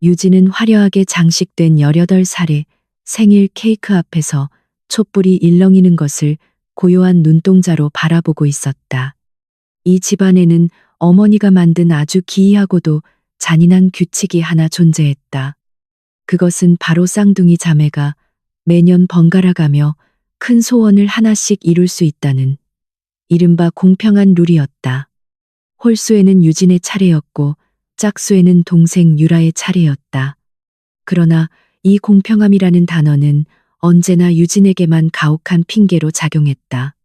유진은 화려하게 장식된 18살의 생일 케이크 앞에서 촛불이 일렁이는 것을 고요한 눈동자로 바라보고 있었다. 이 집안에는 어머니가 만든 아주 기이하고도 잔인한 규칙이 하나 존재했다. 그것은 바로 쌍둥이 자매가 매년 번갈아가며 큰 소원을 하나씩 이룰 수 있다는 이른바 공평한 룰이었다. 홀수에는 유진의 차례였고 짝수에는 동생 유라의 차례였다. 그러나 이 공평함이라는 단어는 언제나 유진에게만 가혹한 핑계로 작용했다.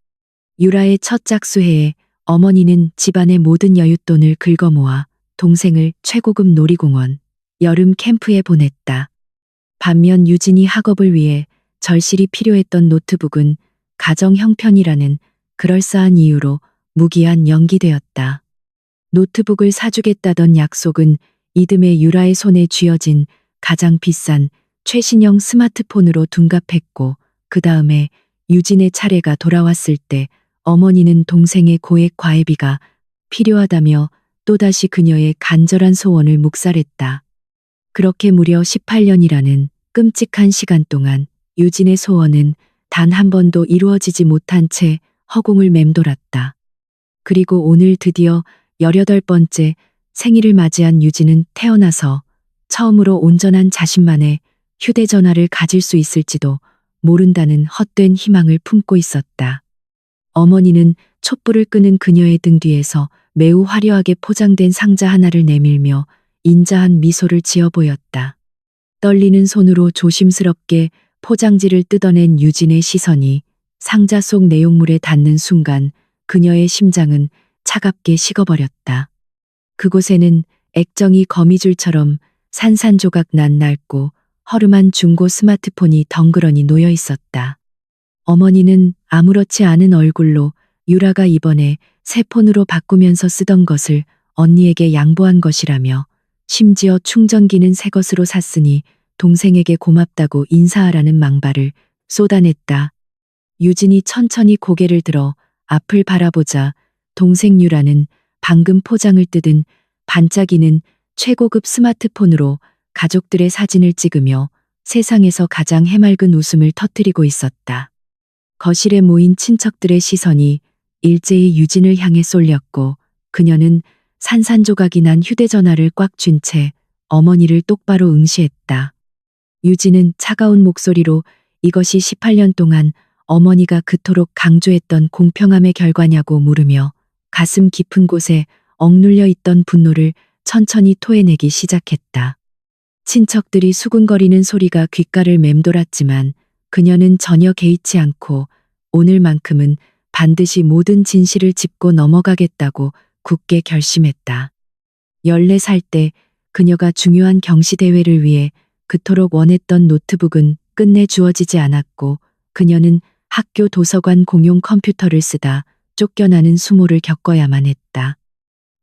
유라의 첫 짝수해에 어머니는 집안의 모든 여윳돈을 긁어모아 동생을 최고급 놀이공원, 여름 캠프에 보냈다. 반면 유진이 학업을 위해 절실히 필요했던 노트북은 가정 형편이라는 그럴싸한 이유로 무기한 연기되었다. 노트북을 사주겠다던 약속은 이듬해 유라의 손에 쥐어진 가장 비싼 최신형 스마트폰으로 둔갑했고 그 다음에 유진의 차례가 돌아왔을 때 어머니는 동생의 고액 과외비가 필요하다며 또다시 그녀의 간절한 소원을 묵살했다. 그렇게 무려 18년이라는 끔찍한 시간 동안 유진의 소원은 단 한 번도 이루어지지 못한 채 허공을 맴돌았다. 그리고 오늘 드디어 18번째 생일을 맞이한 유진은 태어나서 처음으로 온전한 자신만의 휴대전화를 가질 수 있을지도 모른다는 헛된 희망을 품고 있었다. 어머니는 촛불을 끄는 그녀의 등 뒤에서 매우 화려하게 포장된 상자 하나를 내밀며 인자한 미소를 지어 보였다. 떨리는 손으로 조심스럽게 포장지를 뜯어낸 유진의 시선이 상자 속 내용물에 닿는 순간 그녀의 심장은 차갑게 식어버렸다. 그곳에는 액정이 거미줄처럼 산산조각 난 낡고 허름한 중고 스마트폰이 덩그러니 놓여 있었다. 어머니는 아무렇지 않은 얼굴로 유라가 이번에 새 폰으로 바꾸면서 쓰던 것을 언니에게 양보한 것이라며 심지어 충전기는 새 것으로 샀으니 동생에게 고맙다고 인사하라는 망발을 쏟아냈다. 유진이 천천히 고개를 들어 앞을 바라보자 동생 유라는 방금 포장을 뜯은 반짝이는 최고급 스마트폰으로 가족들의 사진을 찍으며 세상에서 가장 해맑은 웃음을 터뜨리고 있었다. 거실에 모인 친척들의 시선이 일제히 유진을 향해 쏠렸고 그녀는 산산조각이 난 휴대전화를 꽉 쥔 채 어머니를 똑바로 응시했다. 유진은 차가운 목소리로 이것이 18년 동안 어머니가 그토록 강조했던 공평함의 결과냐고 물으며 가슴 깊은 곳에 억눌려 있던 분노를 천천히 토해내기 시작했다. 친척들이 수군거리는 소리가 귓가를 맴돌았지만 그녀는 전혀 개의치 않고 오늘만큼은 반드시 모든 진실을 짚고 넘어가겠다고 굳게 결심했다. 14살 때 그녀가 중요한 경시대회를 위해 그토록 원했던 노트북은 끝내 주어지지 않았고 그녀는 학교 도서관 공용 컴퓨터를 쓰다 쫓겨나는 수모를 겪어야만 했다.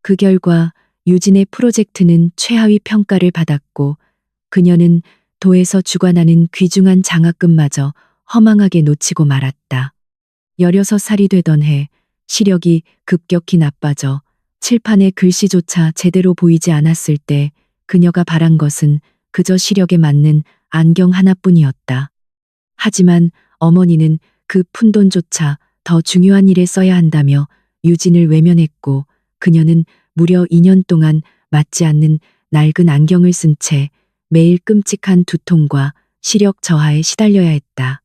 그 결과 유진의 프로젝트는 최하위 평가를 받았고 그녀는 도에서 주관하는 귀중한 장학금마저 허망하게 놓치고 말았다. 16살이 되던 해 시력이 급격히 나빠져 칠판에 글씨조차 제대로 보이지 않았을 때 그녀가 바란 것은 그저 시력에 맞는 안경 하나뿐이었다. 하지만 어머니는 그 푼돈조차 더 중요한 일에 써야 한다며 유진을 외면했고 그녀는 무려 2년 동안 맞지 않는 낡은 안경을 쓴 채 매일 끔찍한 두통과 시력 저하에 시달려야 했다.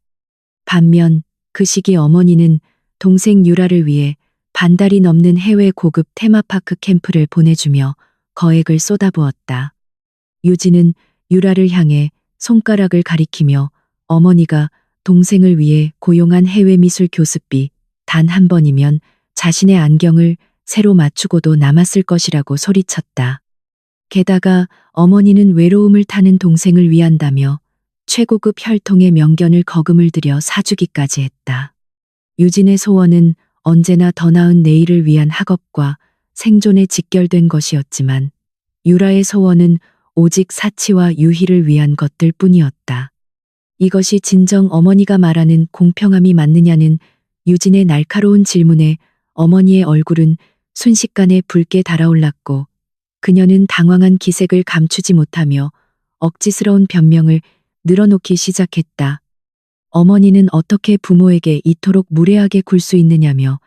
반면 그 시기 어머니는 동생 유라를 위해 반달이 넘는 해외 고급 테마파크 캠프를 보내주며 거액을 쏟아부었다. 유진은 유라를 향해 손가락을 가리키며 어머니가 동생을 위해 고용한 해외 미술 교습비 단 한 번이면 자신의 안경을 새로 맞추고도 남았을 것이라고 소리쳤다. 게다가 어머니는 외로움을 타는 동생을 위한다며 최고급 혈통의 명견을 거금을 들여 사주기까지 했다. 유진의 소원은 언제나 더 나은 내일을 위한 학업과 생존에 직결된 것이었지만 유라의 소원은 오직 사치와 유희를 위한 것들 뿐이었다. 이것이 진정 어머니가 말하는 공평함이 맞느냐는 유진의 날카로운 질문에 어머니의 얼굴은 순식간에 붉게 달아올랐고 그녀는 당황한 기색을 감추지 못하며 억지스러운 변명을 늘어놓기 시작했다. 어머니는 어떻게 부모에게 이토록 무례하게 굴 수 있느냐며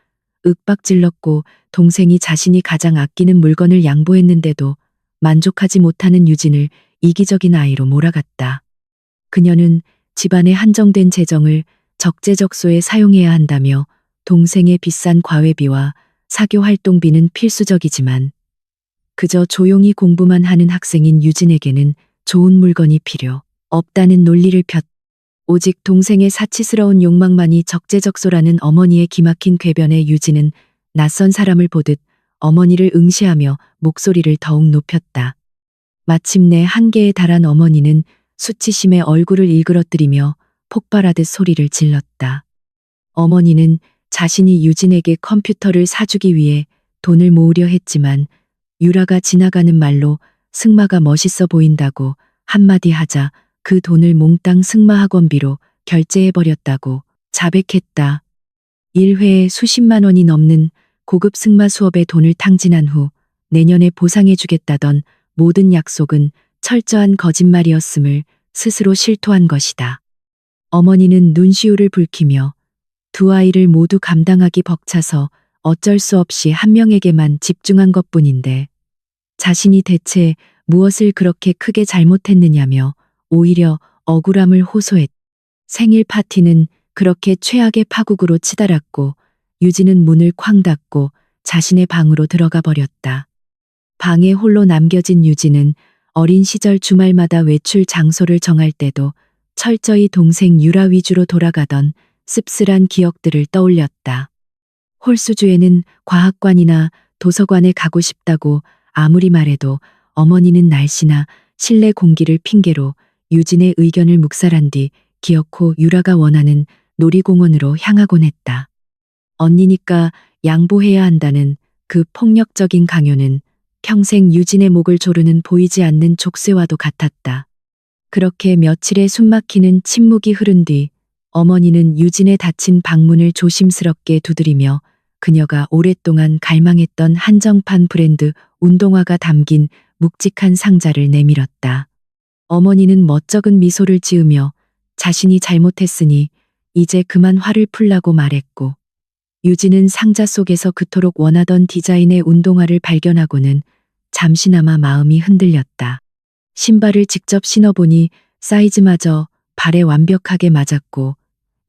윽박질렀고 동생이 자신이 가장 아끼는 물건을 양보했는데도 만족하지 못하는 유진을 이기적인 아이로 몰아갔다. 그녀는 집안의 한정된 재정을 적재적소에 사용해야 한다며 동생의 비싼 과외비와 사교 활동비는 필수적이지만 그저 조용히 공부만 하는 학생인 유진에게는 좋은 물건이 필요 없다는 논리를 폈다. 오직 동생의 사치스러운 욕망만이 적재적소라는 어머니의 기막힌 궤변에 유진은 낯선 사람을 보듯 어머니를 응시하며 목소리를 더욱 높였다. 마침내 한계에 달한 어머니는 수치심에 얼굴을 일그러뜨리며 폭발하듯 소리를 질렀다. 어머니는 자신이 유진에게 컴퓨터를 사주기 위해 돈을 모으려 했지만 유라가 지나가는 말로 승마가 멋있어 보인다고 한마디 하자 그 돈을 몽땅 승마 학원비로 결제해버렸다고 자백했다. 1회에 수십만 원이 넘는 고급 승마 수업에 돈을 탕진한 후 내년에 보상해주겠다던 모든 약속은 철저한 거짓말이었음을 스스로 실토한 것이다. 어머니는 눈시울을 붉히며 두 아이를 모두 감당하기 벅차서 어쩔 수 없이 한 명에게만 집중한 것뿐인데 자신이 대체 무엇을 그렇게 크게 잘못했느냐며 오히려 억울함을 호소했다. 생일 파티는 그렇게 최악의 파국으로 치달았고 유진은 문을 쾅 닫고 자신의 방으로 들어가 버렸다. 방에 홀로 남겨진 유진은 어린 시절 주말마다 외출 장소를 정할 때도 철저히 동생 유라 위주로 돌아가던 씁쓸한 기억들을 떠올렸다. 홀수주에는 과학관이나 도서관에 가고 싶다고 아무리 말해도 어머니는 날씨나 실내 공기를 핑계로 유진의 의견을 묵살한 뒤 기어코 유라가 원하는 놀이공원으로 향하곤 했다. 언니니까 양보해야 한다는 그 폭력적인 강요는 평생 유진의 목을 조르는 보이지 않는 족쇄와도 같았다. 그렇게 며칠의 숨막히는 침묵이 흐른 뒤 어머니는 유진의 닫힌 방문을 조심스럽게 두드리며 그녀가 오랫동안 갈망했던 한정판 브랜드 운동화가 담긴 묵직한 상자를 내밀었다. 어머니는 멋쩍은 미소를 지으며 자신이 잘못했으니 이제 그만 화를 풀라고 말했고 유진은 상자 속에서 그토록 원하던 디자인의 운동화를 발견하고는 잠시나마 마음이 흔들렸다. 신발을 직접 신어보니 사이즈마저 발에 완벽하게 맞았고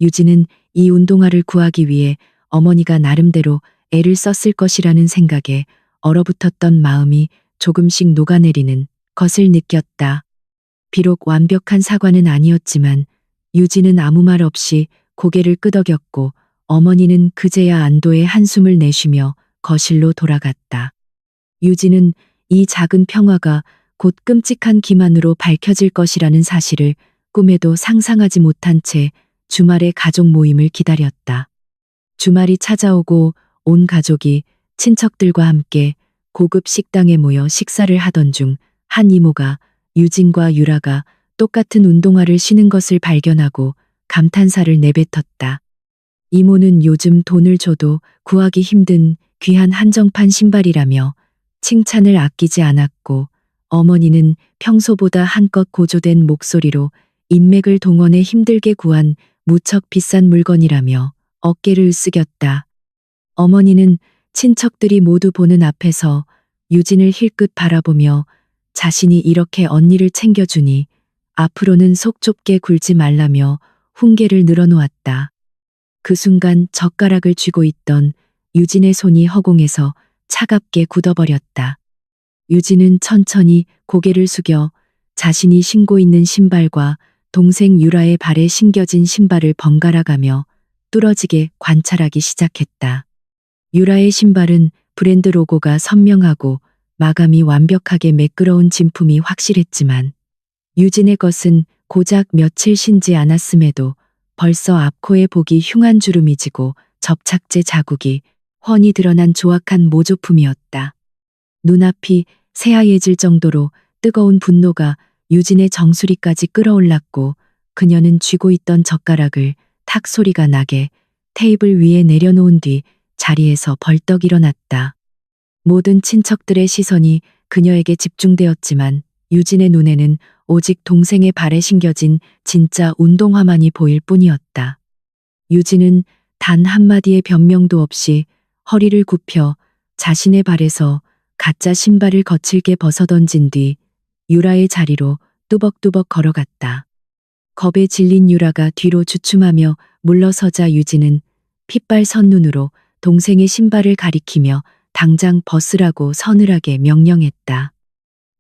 유진은 이 운동화를 구하기 위해 어머니가 나름대로 애를 썼을 것이라는 생각에 얼어붙었던 마음이 조금씩 녹아내리는 것을 느꼈다. 비록 완벽한 사과는 아니었지만 유진은 아무 말 없이 고개를 끄덕였고 어머니는 그제야 안도의 한숨을 내쉬며 거실로 돌아갔다. 유진은 이 작은 평화가 곧 끔찍한 기만으로 밝혀질 것이라는 사실을 꿈에도 상상하지 못한 채 주말의 가족 모임을 기다렸다. 주말이 찾아오고 온 가족이 친척들과 함께 고급 식당에 모여 식사를 하던 중 한 이모가 유진과 유라가 똑같은 운동화를 신은 것을 발견하고 감탄사를 내뱉었다. 이모는 요즘 돈을 줘도 구하기 힘든 귀한 한정판 신발이라며 칭찬을 아끼지 않았고 어머니는 평소보다 한껏 고조된 목소리로 인맥을 동원해 힘들게 구한 무척 비싼 물건이라며 어깨를 으쓱였다. 어머니는 친척들이 모두 보는 앞에서 유진을 힐끗 바라보며 자신이 이렇게 언니를 챙겨주니 앞으로는 속 좁게 굴지 말라며 훈계를 늘어놓았다. 그 순간 젓가락을 쥐고 있던 유진의 손이 허공에서 차갑게 굳어버렸다. 유진은 천천히 고개를 숙여 자신이 신고 있는 신발과 동생 유라의 발에 신겨진 신발을 번갈아가며 뚫어지게 관찰하기 시작했다. 유라의 신발은 브랜드 로고가 선명하고 마감이 완벽하게 매끄러운 진품이 확실했지만 유진의 것은 고작 며칠 신지 않았음에도 벌써 앞코에 보기 흉한 주름이 지고 접착제 자국이 훤히 드러난 조악한 모조품이었다. 눈앞이 새하얘질 정도로 뜨거운 분노가 유진의 정수리까지 끌어올랐고 그녀는 쥐고 있던 젓가락을 탁 소리가 나게 테이블 위에 내려놓은 뒤 자리에서 벌떡 일어났다. 모든 친척들의 시선이 그녀에게 집중되었지만 유진의 눈에는 오직 동생의 발에 신겨진 진짜 운동화만이 보일 뿐이었다. 유진은 단 한마디의 변명도 없이 허리를 굽혀 자신의 발에서 가짜 신발을 거칠게 벗어던진 뒤 유라의 자리로 뚜벅뚜벅 걸어갔다. 겁에 질린 유라가 뒤로 주춤하며 물러서자 유진은 핏발선 눈으로 동생의 신발을 가리키며 당장 벗으라고 서늘하게 명령했다.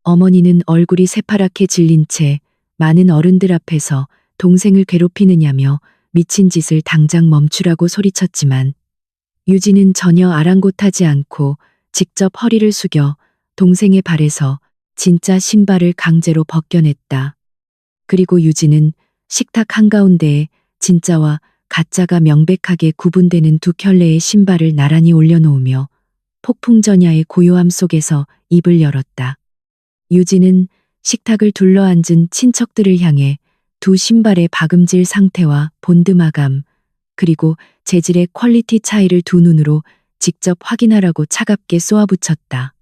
어머니는 얼굴이 새파랗게 질린 채 많은 어른들 앞에서 동생을 괴롭히느냐며 미친 짓을 당장 멈추라고 소리쳤지만 유진은 전혀 아랑곳하지 않고 직접 허리를 숙여 동생의 발에서 진짜 신발을 강제로 벗겨냈다. 그리고 유진은 식탁 한가운데에 진짜와 가짜가 명백하게 구분되는 두 켤레의 신발을 나란히 올려놓으며 폭풍전야의 고요함 속에서 입을 열었다. 유진은 식탁을 둘러앉은 친척들을 향해 두 신발의 박음질 상태와 본드마감, 그리고 재질의 퀄리티 차이를 두 눈으로 직접 확인하라고 차갑게 쏘아붙였다.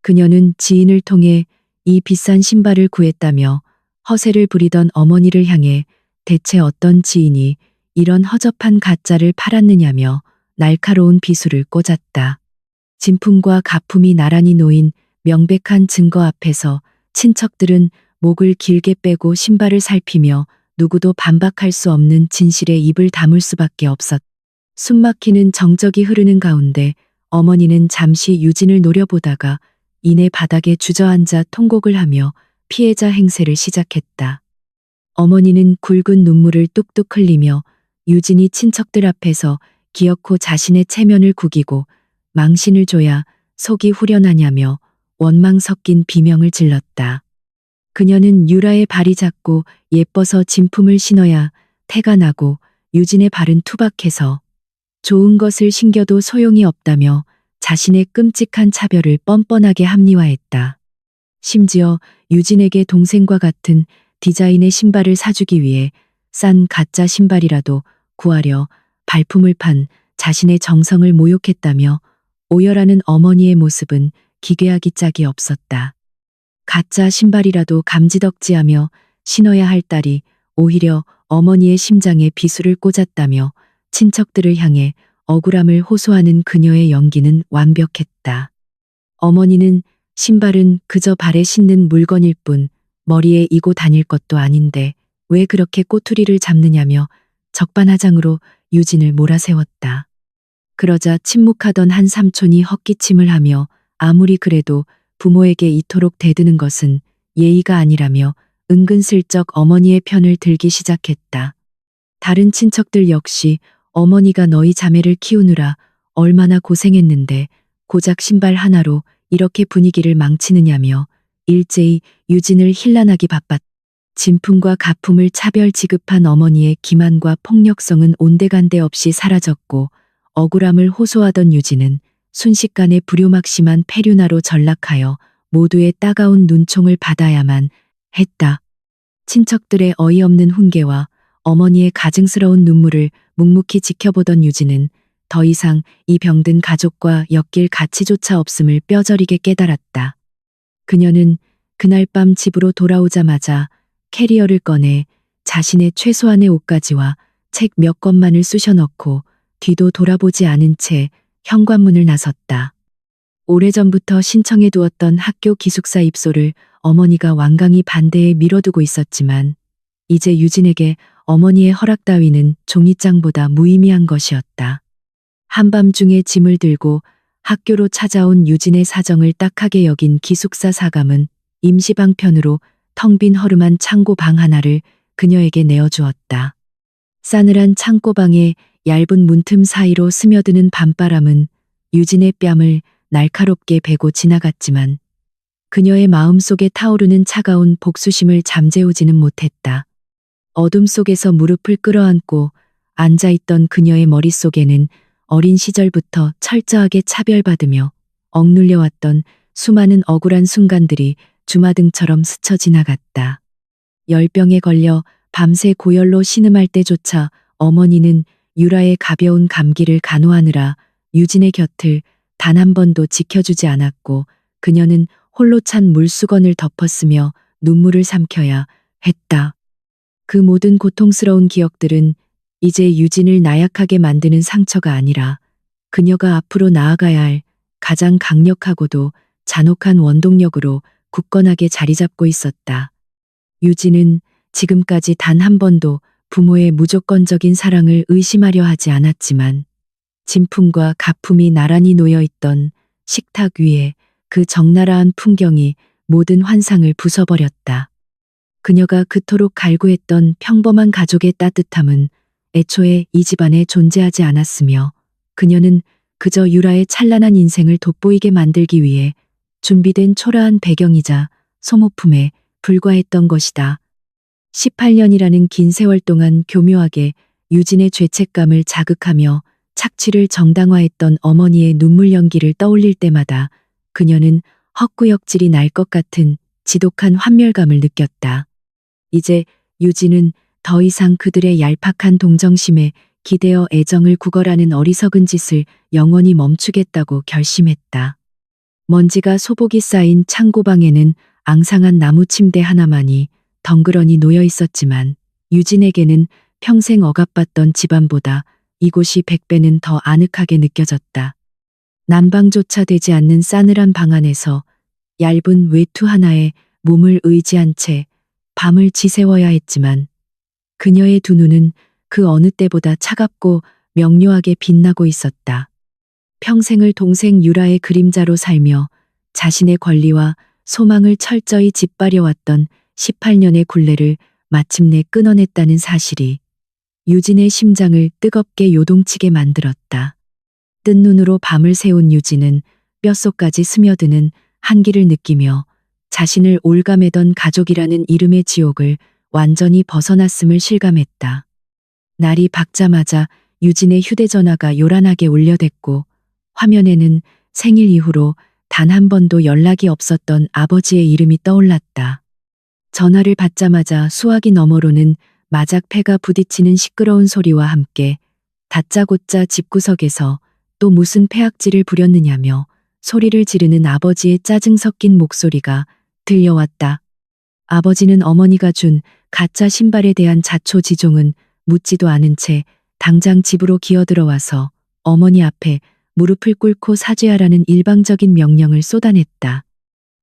그녀는 지인을 통해 이 비싼 신발을 구했다며 허세를 부리던 어머니를 향해 대체 어떤 지인이 이런 허접한 가짜를 팔았느냐며 날카로운 비수를 꽂았다. 진품과 가품이 나란히 놓인 명백한 증거 앞에서 친척들은 목을 길게 빼고 신발을 살피며 누구도 반박할 수 없는 진실에 입을 다물 수밖에 없었다. 숨막히는 정적이 흐르는 가운데 어머니는 잠시 유진을 노려보다가 이내 바닥에 주저앉아 통곡을 하며 피해자 행세를 시작했다. 어머니는 굵은 눈물을 뚝뚝 흘리며 유진이 친척들 앞에서 기어코 자신의 체면을 구기고 망신을 줘야 속이 후련하냐며 원망 섞인 비명을 질렀다. 그녀는 유라의 발이 작고 예뻐서 진품을 신어야 태가 나고 유진의 발은 투박해서 좋은 것을 신겨도 소용이 없다며 자신의 끔찍한 차별을 뻔뻔하게 합리화했다. 심지어 유진에게 동생과 같은 디자인의 신발을 사주기 위해 싼 가짜 신발이라도 구하려 발품을 판 자신의 정성을 모욕했다며 오열하는 어머니의 모습은 기괴하기 짝이 없었다. 가짜 신발이라도 감지덕지하며 신어야 할 딸이 오히려 어머니의 심장에 비수를 꽂았다며 친척들을 향해 억울함을 호소하는 그녀의 연기는 완벽했다. 어머니는 신발은 그저 발에 신는 물건일 뿐 머리에 이고 다닐 것도 아닌데 왜 그렇게 꼬투리를 잡느냐며 적반하장으로 유진을 몰아세웠다. 그러자 침묵하던 한 삼촌이 헛기침을 하며 아무리 그래도 부모에게 이토록 대드는 것은 예의가 아니라며 은근슬쩍 어머니의 편을 들기 시작했다. 다른 친척들 역시 어머니가 너희 자매를 키우느라 얼마나 고생했는데 고작 신발 하나로 이렇게 분위기를 망치느냐며 일제히 유진을 힐난하기 바빴다. 진품과 가품을 차별 지급한 어머니의 기만과 폭력성은 온데간데 없이 사라졌고 억울함을 호소하던 유진은 순식간에 불효막심한 폐륜화로 전락하여 모두의 따가운 눈총을 받아야만 했다. 친척들의 어이없는 훈계와 어머니의 가증스러운 눈물을 묵묵히 지켜보던 유진은 더 이상 이 병든 가족과 엮일 가치조차 없음을 뼈저리게 깨달았다. 그녀는 그날 밤 집으로 돌아오자마자 캐리어를 꺼내 자신의 최소한의 옷가지와 책 몇 권만을 쑤셔 넣고 뒤도 돌아보지 않은 채 현관문을 나섰다. 오래전부터 신청해 두었던 학교 기숙사 입소를 어머니가 완강히 반대에 밀어두고 있었지만 이제 유진에게 어머니의 허락 따위는 종이장보다 무의미한 것이었다. 한밤중에 짐을 들고 학교로 찾아온 유진의 사정을 딱하게 여긴 기숙사 사감은 임시방편으로 텅 빈 허름한 창고방 하나를 그녀에게 내어주었다. 싸늘한 창고방에 얇은 문틈 사이로 스며드는 밤바람은 유진의 뺨을 날카롭게 베고 지나갔지만 그녀의 마음속에 타오르는 차가운 복수심을 잠재우지는 못했다. 어둠 속에서 무릎을 끌어안고 앉아있던 그녀의 머릿속에는 어린 시절부터 철저하게 차별받으며 억눌려왔던 수많은 억울한 순간들이 주마등처럼 스쳐 지나갔다. 열병에 걸려 밤새 고열로 신음할 때조차 어머니는 유라의 가벼운 감기를 간호하느라 유진의 곁을 단 한 번도 지켜주지 않았고 그녀는 홀로 찬 물수건을 덮었으며 눈물을 삼켜야 했다. 그 모든 고통스러운 기억들은 이제 유진을 나약하게 만드는 상처가 아니라 그녀가 앞으로 나아가야 할 가장 강력하고도 잔혹한 원동력으로 굳건하게 자리 잡고 있었다. 유진은 지금까지 단 한 번도 부모의 무조건적인 사랑을 의심하려 하지 않았지만 진품과 가품이 나란히 놓여 있던 식탁 위에 그 적나라한 풍경이 모든 환상을 부숴버렸다. 그녀가 그토록 갈구했던 평범한 가족의 따뜻함은 애초에 이 집안에 존재하지 않았으며 그녀는 그저 유라의 찬란한 인생을 돋보이게 만들기 위해 준비된 초라한 배경이자 소모품에 불과했던 것이다. 18년이라는 긴 세월 동안 교묘하게 유진의 죄책감을 자극하며 착취를 정당화했던 어머니의 눈물 연기를 떠올릴 때마다 그녀는 헛구역질이 날 것 같은 지독한 환멸감을 느꼈다. 이제 유진은 더 이상 그들의 얄팍한 동정심에 기대어 애정을 구걸하는 어리석은 짓을 영원히 멈추겠다고 결심했다. 먼지가 소복이 쌓인 창고방에는 앙상한 나무 침대 하나만이 덩그러니 놓여 있었지만 유진에게는 평생 억압받던 집안보다 이곳이 100배는 더 아늑하게 느껴졌다. 난방조차 되지 않는 싸늘한 방 안에서 얇은 외투 하나에 몸을 의지한 채 밤을 지새워야 했지만 그녀의 두 눈은 그 어느 때보다 차갑고 명료하게 빛나고 있었다. 평생을 동생 유라의 그림자로 살며 자신의 권리와 소망을 철저히 짓밟아왔던 18년의 굴레를 마침내 끊어냈다는 사실이 유진의 심장을 뜨겁게 요동치게 만들었다. 뜬 눈으로 밤을 새운 유진은 뼛속까지 스며드는 한기를 느끼며 자신을 올가매던 가족이라는 이름의 지옥을 완전히 벗어났음을 실감했다. 날이 밝자마자 유진의 휴대전화가 요란하게 울려댔고 화면에는 생일 이후로 단 한 번도 연락이 없었던 아버지의 이름이 떠올랐다. 전화를 받자마자 수화기 너머로는 마작패가 부딪히는 시끄러운 소리와 함께 다짜고짜 집구석에서 또 무슨 폐악질을 부렸느냐며 소리를 지르는 아버지의 짜증 섞인 목소리가 들려왔다. 아버지는 어머니가 준 가짜 신발에 대한 자초지종은 묻지도 않은 채 당장 집으로 기어들어와서 어머니 앞에 무릎을 꿇고 사죄하라는 일방적인 명령을 쏟아냈다.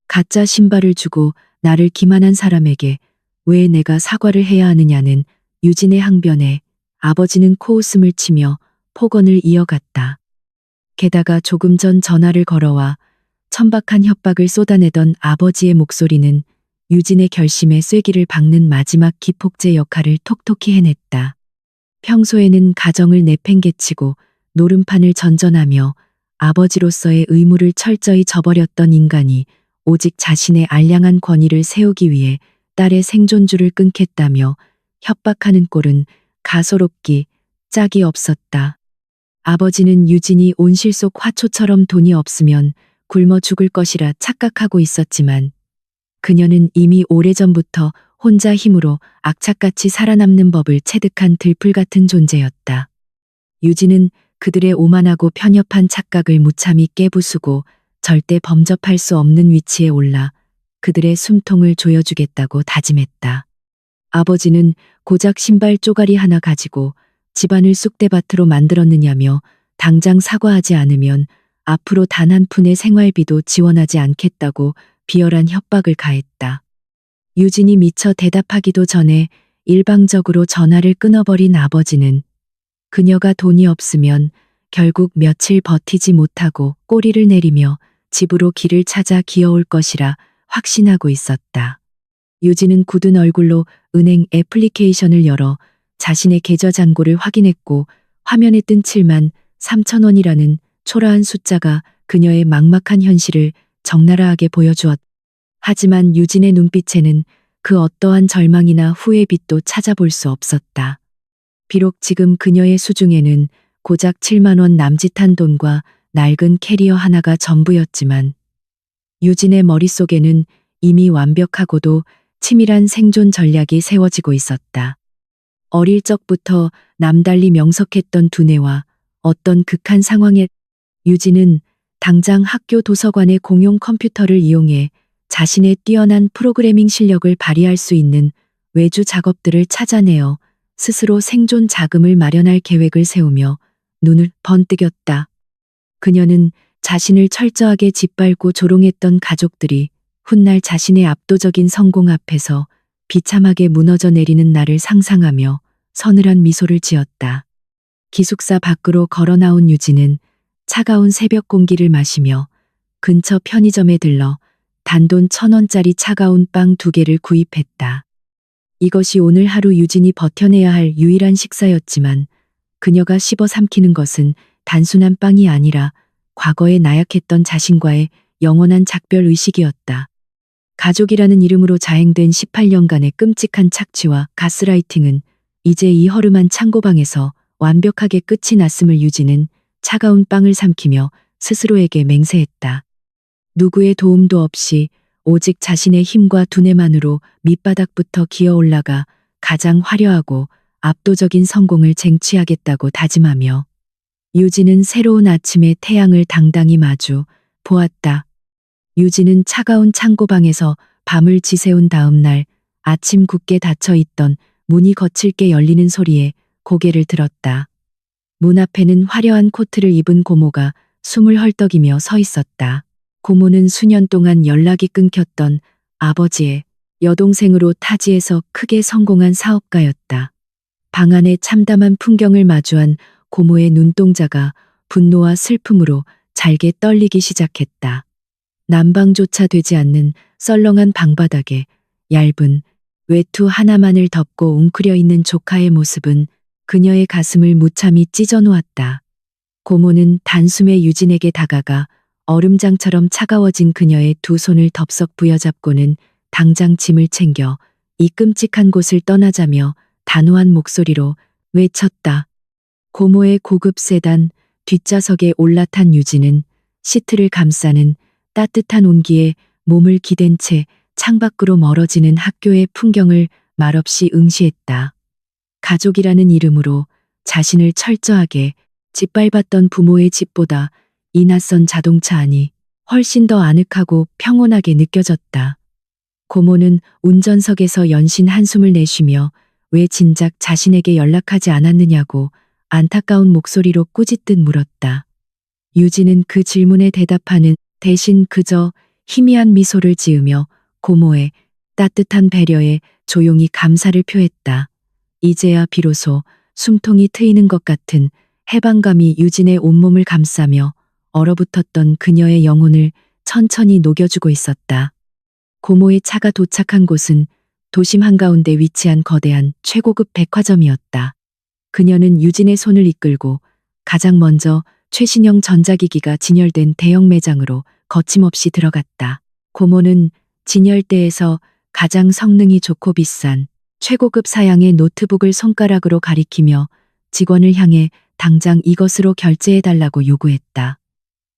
가짜 신발을 주고 나를 기만한 사람에게 왜 내가 사과를 해야 하느냐는 유진의 항변에 아버지는 코웃음을 치며 폭언을 이어갔다. 게다가 조금 전 전화를 걸어와 천박한 협박을 쏟아내던 아버지의 목소리는 유진의 결심에 쐐기를 박는 마지막 기폭제 역할을 톡톡히 해냈다. 평소에는 가정을 내팽개치고 노름판을 전전하며 아버지로서의 의무를 철저히 저버렸던 인간이 오직 자신의 알량한 권위를 세우기 위해 딸의 생존줄을 끊겠다며 협박하는 꼴은 가소롭기 짝이 없었다. 아버지는 유진이 온실 속 화초처럼 돈이 없으면 굶어 죽을 것이라 착각하고 있었지만 그녀는 이미 오래전부터 혼자 힘으로 악착같이 살아남는 법을 체득한 들풀 같은 존재였다. 유진은 그들의 오만하고 편협한 착각을 무참히 깨부수고 절대 범접할 수 없는 위치에 올라 그들의 숨통을 조여주겠다고 다짐했다. 아버지는 고작 신발 쪼가리 하나 가지고 집안을 쑥대밭으로 만들었느냐며 당장 사과하지 않으면 앞으로 단 한 푼의 생활비도 지원하지 않겠다고 비열한 협박을 가했다. 유진이 미처 대답하기도 전에 일방적으로 전화를 끊어버린 아버지는 그녀가 돈이 없으면 결국 며칠 버티지 못하고 꼬리를 내리며 집으로 길을 찾아 기어올 것이라 확신하고 있었다. 유진은 굳은 얼굴로 은행 애플리케이션을 열어 자신의 계좌 잔고를 확인했고 화면에 뜬 7만 3천 원이라는 초라한 숫자가 그녀의 막막한 현실을 적나라하게 보여주었다. 하지만 유진의 눈빛에는 그 어떠한 절망이나 후회 빛도 찾아볼 수 없었다. 비록 지금 그녀의 수중에는 고작 7만 원 남짓한 돈과 낡은 캐리어 하나가 전부였지만 유진의 머릿속에는 이미 완벽하고도 치밀한 생존 전략이 세워지고 있었다. 어릴 적부터 남달리 명석했던 두뇌와 어떤 극한 상황에 유진은 당장 학교 도서관의 공용 컴퓨터를 이용해 자신의 뛰어난 프로그래밍 실력을 발휘할 수 있는 외주 작업들을 찾아내어 스스로 생존 자금을 마련할 계획을 세우며 눈을 번뜩였다. 그녀는 자신을 철저하게 짓밟고 조롱했던 가족들이 훗날 자신의 압도적인 성공 앞에서 비참하게 무너져 내리는 날을 상상하며 서늘한 미소를 지었다. 기숙사 밖으로 걸어 나온 유진은 차가운 새벽 공기를 마시며 근처 편의점에 들러 단돈 1,000원짜리 차가운 빵 2개를 구입했다. 이것이 오늘 하루 유진이 버텨내야 할 유일한 식사였지만 그녀가 씹어 삼키는 것은 단순한 빵이 아니라 과거에 나약했던 자신과의 영원한 작별 의식이었다. 가족이라는 이름으로 자행된 18년간의 끔찍한 착취와 가스라이팅은 이제 이 허름한 창고방에서 완벽하게 끝이 났음을 유진은 차가운 빵을 삼키며 스스로에게 맹세했다. 누구의 도움도 없이 오직 자신의 힘과 두뇌만으로 밑바닥부터 기어 올라가 가장 화려하고 압도적인 성공을 쟁취하겠다고 다짐하며 유진은 새로운 아침의 태양을 당당히 마주 보았다. 유진은 차가운 창고방에서 밤을 지새운 다음 날 아침 굳게 닫혀 있던 문이 거칠게 열리는 소리에 고개를 들었다. 문 앞에는 화려한 코트를 입은 고모가 숨을 헐떡이며 서 있었다. 고모는 수년 동안 연락이 끊겼던 아버지의 여동생으로 타지에서 크게 성공한 사업가였다. 방 안의 참담한 풍경을 마주한 고모의 눈동자가 분노와 슬픔으로 잘게 떨리기 시작했다. 난방조차 되지 않는 썰렁한 방바닥에 얇은 외투 하나만을 덮고 웅크려 있는 조카의 모습은 그녀의 가슴을 무참히 찢어 놓았다. 고모는 단숨에 유진에게 다가가 얼음장처럼 차가워진 그녀의 두 손을 덥석 부여잡고는 당장 짐을 챙겨 이 끔찍한 곳을 떠나자며 단호한 목소리로 외쳤다. 고모의 고급 세단 뒷좌석에 올라탄 유진은 시트를 감싸는 따뜻한 온기에 몸을 기댄 채 창밖으로 멀어지는 학교의 풍경을 말없이 응시했다. 가족이라는 이름으로 자신을 철저하게 짓밟았던 부모의 집보다 이 낯선 자동차 안이 훨씬 더 아늑하고 평온하게 느껴졌다. 고모는 운전석에서 연신 한숨을 내쉬며 왜 진작 자신에게 연락하지 않았느냐고 안타까운 목소리로 꾸짖듯 물었다. 유진은 그 질문에 대답하는 대신 그저 희미한 미소를 지으며 고모의 따뜻한 배려에 조용히 감사를 표했다. 이제야 비로소 숨통이 트이는 것 같은 해방감이 유진의 온몸을 감싸며 얼어붙었던 그녀의 영혼을 천천히 녹여주고 있었다. 고모의 차가 도착한 곳은 도심 한가운데 위치한 거대한 최고급 백화점이었다. 그녀는 유진의 손을 이끌고 가장 먼저 최신형 전자기기가 진열된 대형 매장으로 거침없이 들어갔다. 고모는 진열대에서 가장 성능이 좋고 비싼 최고급 사양의 노트북을 손가락으로 가리키며 직원을 향해 당장 이것으로 결제해달라고 요구했다.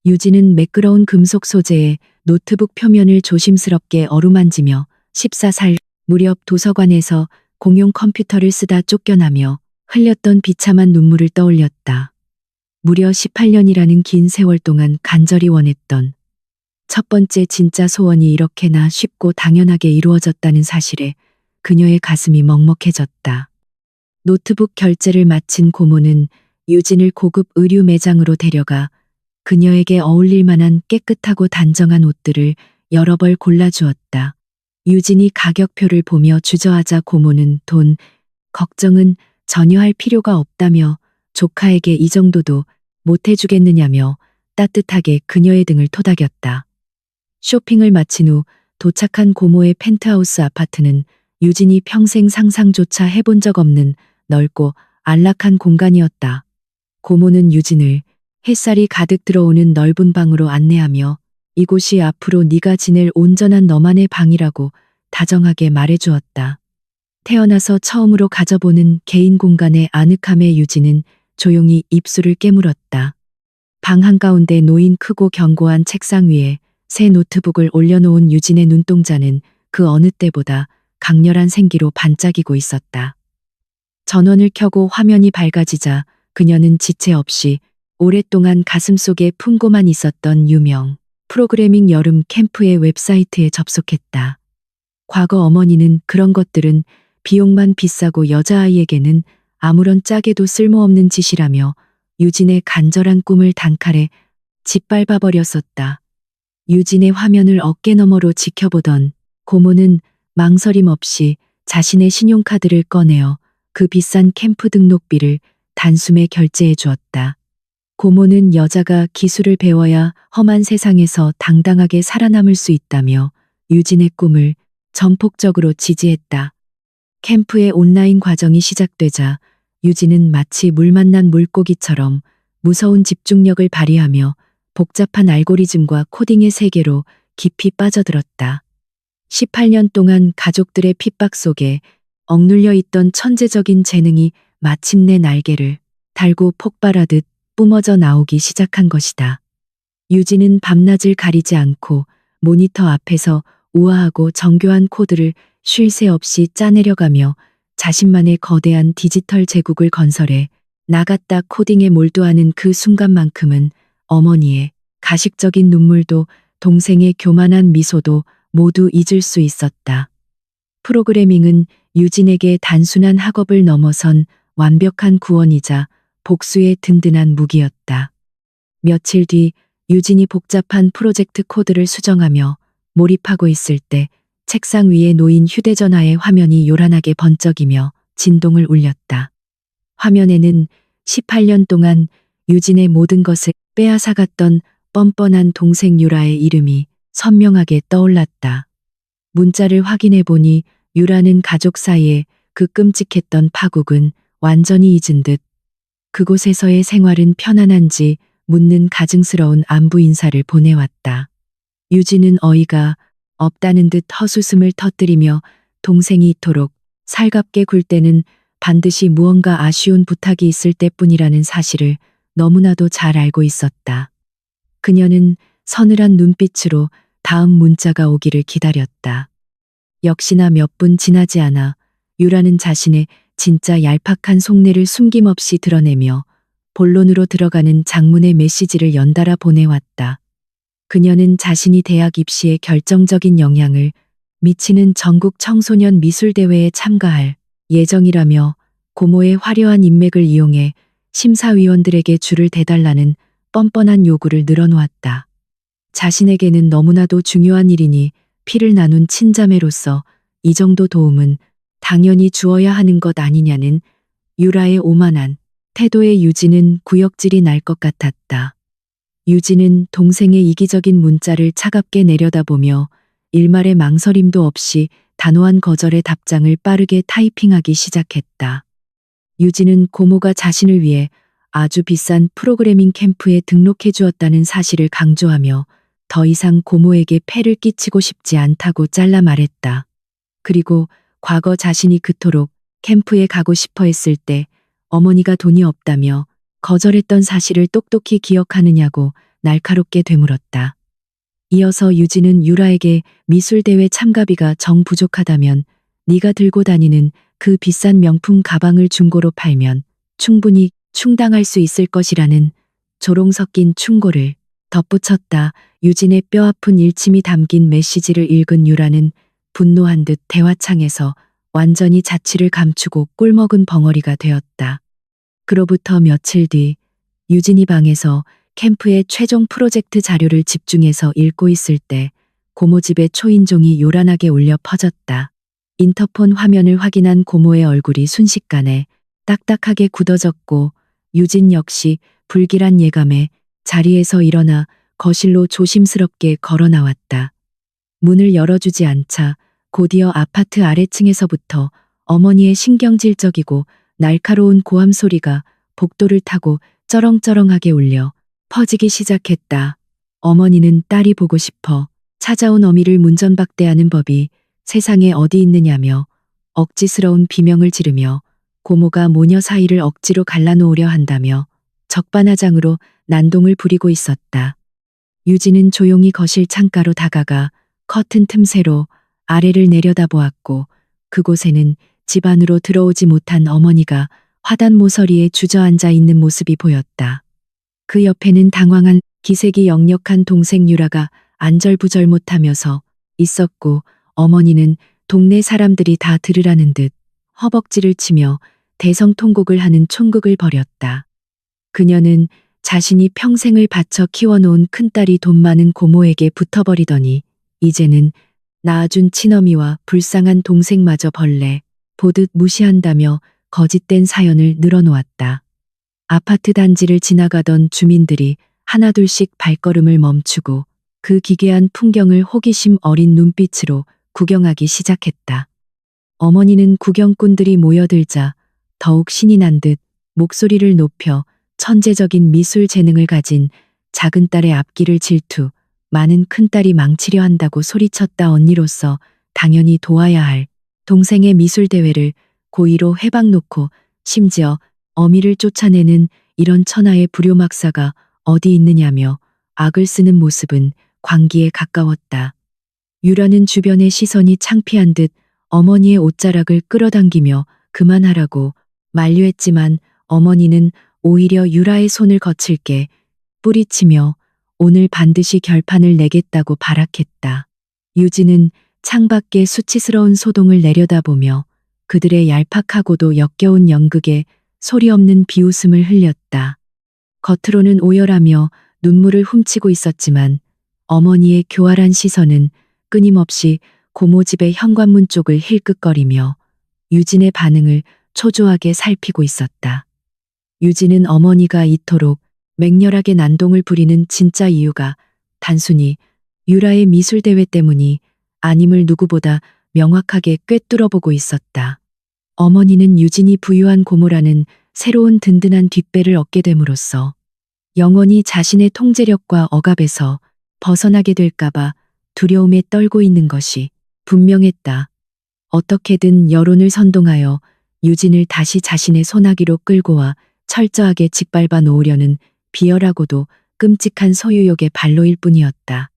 유진은 매끄러운 금속 소재의 노트북 표면을 조심스럽게 어루만지며 14살 무렵 도서관에서 공용 컴퓨터를 쓰다 쫓겨나며 흘렸던 비참한 눈물을 떠올렸다. 무려 18년이라는 긴 세월 동안 간절히 원했던 첫 번째 진짜 소원이 이렇게나 쉽고 당연하게 이루어졌다는 사실에 그녀의 가슴이 먹먹해졌다. 노트북 결제를 마친 고모는 유진을 고급 의류 매장으로 데려가 그녀에게 어울릴 만한 깨끗하고 단정한 옷들을 여러 벌 골라주었다. 유진이 가격표를 보며 주저하자 고모는 돈 걱정은 전혀 할 필요가 없다며 조카에게 이 정도도 못해주겠느냐며 따뜻하게 그녀의 등을 토닥였다. 쇼핑을 마친 후 도착한 고모의 펜트하우스 아파트는 유진이 평생 상상조차 해본 적 없는 넓고 안락한 공간이었다. 고모는 유진을 햇살이 가득 들어오는 넓은 방으로 안내하며 이곳이 앞으로 네가 지낼 온전한 너만의 방이라고 다정하게 말해주었다. 태어나서 처음으로 가져보는 개인 공간의 아늑함에 유진은 조용히 입술을 깨물었다. 방 한가운데 놓인 크고 견고한 책상 위에 새 노트북을 올려놓은 유진의 눈동자는 그 어느 때보다 강렬한 생기로 반짝이고 있었다. 전원을 켜고 화면이 밝아지자 그녀는 지체 없이 오랫동안 가슴속에 품고만 있었던 유명 프로그래밍 여름 캠프의 웹사이트에 접속했다. 과거 어머니는 그런 것들은 비용만 비싸고 여자아이에게는 아무런 짝에도 쓸모없는 짓이라며 유진의 간절한 꿈을 단칼에 짓밟아 버렸었다. 유진의 화면을 어깨너머로 지켜보던 고모는 망설임 없이 자신의 신용카드를 꺼내어 그 비싼 캠프 등록비를 단숨에 결제해 주었다. 고모는 여자가 기술을 배워야 험한 세상에서 당당하게 살아남을 수 있다며 유진의 꿈을 전폭적으로 지지했다. 캠프의 온라인 과정이 시작되자 유진은 마치 물 만난 물고기처럼 무서운 집중력을 발휘하며 복잡한 알고리즘과 코딩의 세계로 깊이 빠져들었다. 18년 동안 가족들의 핍박 속에 억눌려 있던 천재적인 재능이 마침내 날개를 달고 폭발하듯 뿜어져 나오기 시작한 것이다. 유진은 밤낮을 가리지 않고 모니터 앞에서 우아하고 정교한 코드를 쉴 새 없이 짜내려가며 자신만의 거대한 디지털 제국을 건설해 나갔다. 코딩에 몰두하는 그 순간만큼은 어머니의 가식적인 눈물도 동생의 교만한 미소도 모두 잊을 수 있었다. 프로그래밍은 유진에게 단순한 학업을 넘어선 완벽한 구원이자 복수의 든든한 무기였다. 며칠 뒤 유진이 복잡한 프로젝트 코드를 수정하며 몰입하고 있을 때 책상 위에 놓인 휴대전화의 화면이 요란하게 번쩍이며 진동을 울렸다. 화면에는 18년 동안 유진의 모든 것을 빼앗아갔던 뻔뻔한 동생 유라의 이름이 선명하게 떠올랐다. 문자를 확인해 보니 유라는 가족 사이에 그 끔찍했던 파국은 완전히 잊은 듯 그곳에서의 생활은 편안한지 묻는 가증스러운 안부 인사를 보내왔다. 유진은 어이가 없다는 듯 헛웃음을 터뜨리며 동생이 이토록 살갑게 굴 때는 반드시 무언가 아쉬운 부탁이 있을 때뿐이라는 사실을 너무나도 잘 알고 있었다. 그녀는 서늘한 눈빛으로 다음 문자가 오기를 기다렸다. 역시나 몇 분 지나지 않아 유라는 자신의 진짜 얄팍한 속내를 숨김없이 드러내며 본론으로 들어가는 장문의 메시지를 연달아 보내왔다. 그녀는 자신이 대학 입시에 결정적인 영향을 미치는 전국 청소년 미술대회에 참가할 예정이라며 고모의 화려한 인맥을 이용해 심사위원들에게 줄을 대달라는 뻔뻔한 요구를 늘어놓았다. 자신에게는 너무나도 중요한 일이니 피를 나눈 친자매로서 이 정도 도움은 당연히 주어야 하는 것 아니냐는 유라의 오만한 태도에 유진은 구역질이 날 것 같았다. 유진은 동생의 이기적인 문자를 차갑게 내려다보며 일말의 망설임도 없이 단호한 거절의 답장을 빠르게 타이핑하기 시작했다. 유진은 고모가 자신을 위해 아주 비싼 프로그래밍 캠프에 등록해 주었다는 사실을 강조하며 더 이상 고모에게 폐를 끼치고 싶지 않다고 잘라 말했다. 그리고 과거 자신이 그토록 캠프에 가고 싶어 했을 때 어머니가 돈이 없다며 거절했던 사실을 똑똑히 기억하느냐고 날카롭게 되물었다. 이어서 유진은 유라에게 미술대회 참가비가 정 부족하다면 네가 들고 다니는 그 비싼 명품 가방을 중고로 팔면 충분히 충당할 수 있을 것이라는 조롱 섞인 충고를 덧붙였다. 유진의 뼈아픈 일침이 담긴 메시지를 읽은 유라는 분노한 듯 대화창에서 완전히 자취를 감추고 꿀먹은 벙어리가 되었다. 그로부터 며칠 뒤 유진이 방에서 캠프의 최종 프로젝트 자료를 집중해서 읽고 있을 때 고모 집의 초인종이 요란하게 울려 퍼졌다. 인터폰 화면을 확인한 고모의 얼굴이 순식간에 딱딱하게 굳어졌고 유진 역시 불길한 예감에 자리에서 일어나 거실로 조심스럽게 걸어 나왔다. 문을 열어주지 않자 곧이어 아파트 아래층에서부터 어머니의 신경질적이고 날카로운 고함 소리가 복도를 타고 쩌렁쩌렁하게 울려 퍼지기 시작했다. 어머니는 딸이 보고 싶어 찾아온 어미를 문전박대하는 법이 세상에 어디 있느냐며 억지스러운 비명을 지르며 고모가 모녀 사이를 억지로 갈라놓으려 한다며 적반하장으로 난동을 부리고 있었다. 유진은 조용히 거실 창가로 다가가 커튼 틈새로 아래를 내려다보았고 그곳에는 집 안으로 들어오지 못한 어머니가 화단 모서리에 주저앉아 있는 모습이 보였다. 그 옆에는 당황한 기색이 역력한 동생 유라가 안절부절 못하면서 있었고 어머니는 동네 사람들이 다 들으라는 듯 허벅지를 치며 대성통곡을 하는 촌극을 벌였다. 그녀는 자신이 평생을 바쳐 키워놓은 큰딸이 돈 많은 고모에게 붙어버리더니 이제는 낳아준 친어미와 불쌍한 동생마저 벌레 보듯 무시한다며 거짓된 사연을 늘어놓았다. 아파트 단지를 지나가던 주민들이 하나둘씩 발걸음을 멈추고 그 기괴한 풍경을 호기심 어린 눈빛으로 구경하기 시작했다. 어머니는 구경꾼들이 모여들자 더욱 신이 난 듯 목소리를 높여 천재적인 미술 재능을 가진 작은 딸의 앞길을 질투, 많은 큰딸이 망치려 한다고 소리쳤다. 언니로서 당연히 도와야 할 동생의 미술 대회를 고의로 회방 놓고 심지어 어미를 쫓아내는 이런 천하의 불효막사가 어디 있느냐며 악을 쓰는 모습은 광기에 가까웠다. 유라는 주변의 시선이 창피한 듯 어머니의 옷자락을 끌어당기며 그만하라고 만류했지만 어머니는 오히려 유라의 손을 거칠게 뿌리치며 오늘 반드시 결판을 내겠다고 발악했다. 유진은 창밖에 수치스러운 소동을 내려다보며 그들의 얄팍하고도 역겨운 연극에 소리 없는 비웃음을 흘렸다. 겉으로는 오열하며 눈물을 훔치고 있었지만 어머니의 교활한 시선은 끊임없이 고모 집의 현관문 쪽을 힐끗거리며 유진의 반응을 초조하게 살피고 있었다. 유진은 어머니가 이토록 맹렬하게 난동을 부리는 진짜 이유가 단순히 유라의 미술대회 때문이 아님을 누구보다 명확하게 꿰뚫어보고 있었다. 어머니는 유진이 부유한 고모라는 새로운 든든한 뒷배를 얻게 됨으로써 영원히 자신의 통제력과 억압에서 벗어나게 될까봐 두려움에 떨고 있는 것이 분명했다. 어떻게든 여론을 선동하여 유진을 다시 자신의 손아귀로 끌고 와 철저하게 짓밟아 놓으려는 비열하고도 끔찍한 소유욕의 발로일 뿐이었다.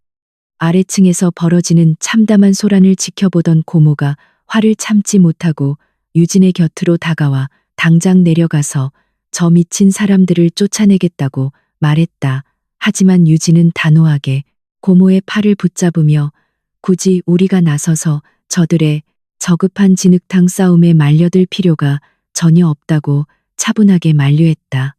아래층에서 벌어지는 참담한 소란을 지켜보던 고모가 화를 참지 못하고 유진의 곁으로 다가와 당장 내려가서 저 미친 사람들을 쫓아내겠다고 말했다. 하지만 유진은 단호하게 고모의 팔을 붙잡으며 굳이 우리가 나서서 저들의 저급한 진흙탕 싸움에 말려들 필요가 전혀 없다고 차분하게 만류했다.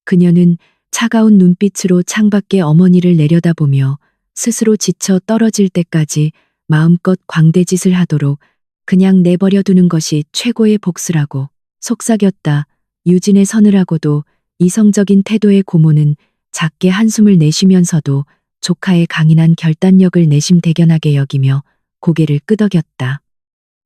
그녀는 차가운 눈빛으로 창밖에 어머니를 내려다보며 스스로 지쳐 떨어질 때까지 마음껏 광대짓을 하도록 그냥 내버려 두는 것이 최고의 복수라고 속삭였다. 유진의 서늘하고도 이성적인 태도의 고모는 작게 한숨을 내쉬면서도 조카의 강인한 결단력을 내심대견하게 여기며 고개를 끄덕였다.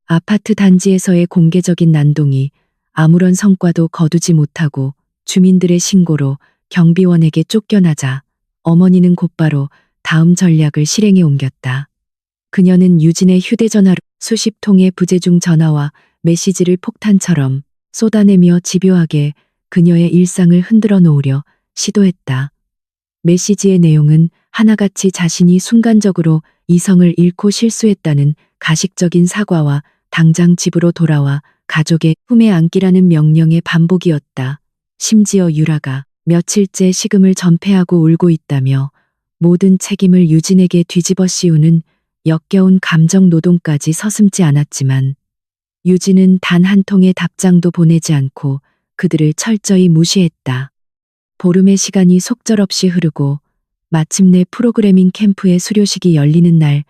아파트 단지에서의 공개적인 난동이 아무런 성과도 거두지 못하고 주민들의 신고로 경비원에게 쫓겨나자 어머니는 곧바로 다음 전략을 실행에 옮겼다. 그녀는 유진의 휴대전화로 수십 통의 부재중 전화와 메시지를 폭탄처럼 쏟아내며 집요하게 그녀의 일상을 흔들어 놓으려 시도했다. 메시지의 내용은 하나같이 자신이 순간적으로 이성을 잃고 실수했다는 가식적인 사과와 당장 집으로 돌아와 가족의 품에 안기라는 명령의 반복이었다. 심지어 유라가 며칠째 식음을 전폐하고 울고 있다며 모든 책임을 유진에게 뒤집어 씌우는 역겨운 감정 노동까지 서슴지 않았지만 유진은 단 한 통의 답장도 보내지 않고 그들을 철저히 무시했다. 보름의 시간이 속절없이 흐르고 마침내 프로그래밍 캠프의 수료식이 열리는 날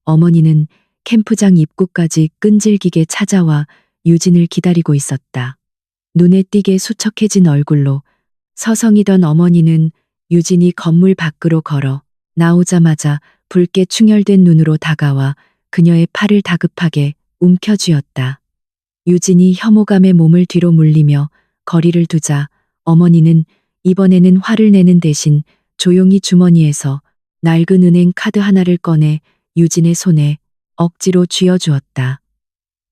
어머니는 캠프장 입구까지 끈질기게 찾아와 유진을 기다리고 있었다. 눈에 띄게 수척해진 얼굴로 서성이던 어머니는 유진이 건물 밖으로 걸어 나오자마자 붉게 충혈된 눈으로 다가와 그녀의 팔을 다급하게 움켜쥐었다. 유진이 혐오감에 몸을 뒤로 물리며 거리를 두자 어머니는 이번에는 화를 내는 대신 조용히 주머니에서 낡은 은행 카드 하나를 꺼내 유진의 손에 억지로 쥐어주었다.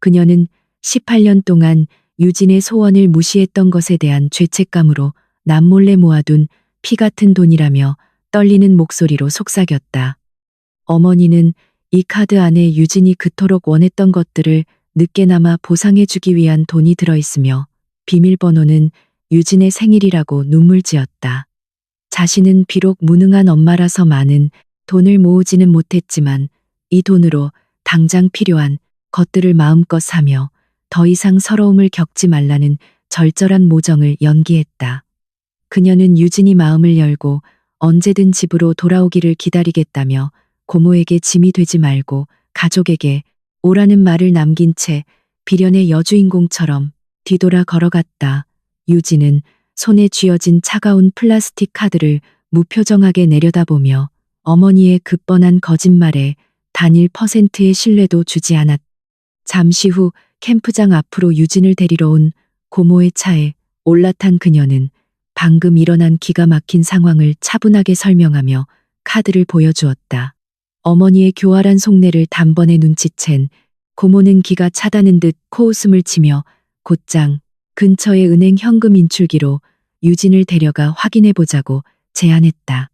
그녀는 18년 동안 유진의 소원을 무시했던 것에 대한 죄책감으로 남몰래 모아둔 피 같은 돈이라며 떨리는 목소리로 속삭였다. 어머니는 이 카드 안에 유진이 그토록 원했던 것들을 늦게나마 보상해주기 위한 돈이 들어있으며 비밀번호는 유진의 생일이라고 눈물 지었다. 자신은 비록 무능한 엄마라서 많은 돈을 모으지는 못했지만 이 돈으로 당장 필요한 것들을 마음껏 사며 더 이상 서러움을 겪지 말라는 절절한 모정을 연기했다. 그녀는 유진이 마음을 열고 언제든 집으로 돌아오기를 기다리겠다며 고모에게 짐이 되지 말고 가족에게 오라는 말을 남긴 채 비련의 여주인공처럼 뒤돌아 걸어갔다. 유진은 손에 쥐어진 차가운 플라스틱 카드를 무표정하게 내려다보며 어머니의 급뻔한 거짓말에 단 1%의 신뢰도 주지 않았다. 잠시 후 캠프장 앞으로 유진을 데리러 온 고모의 차에 올라탄 그녀는 방금 일어난 기가 막힌 상황을 차분하게 설명하며 카드를 보여주었다. 어머니의 교활한 속내를 단번에 눈치챈 고모는 기가 차다는 듯 코웃음을 치며 곧장 근처의 은행 현금 인출기로 유진을 데려가 확인해보자고 제안했다.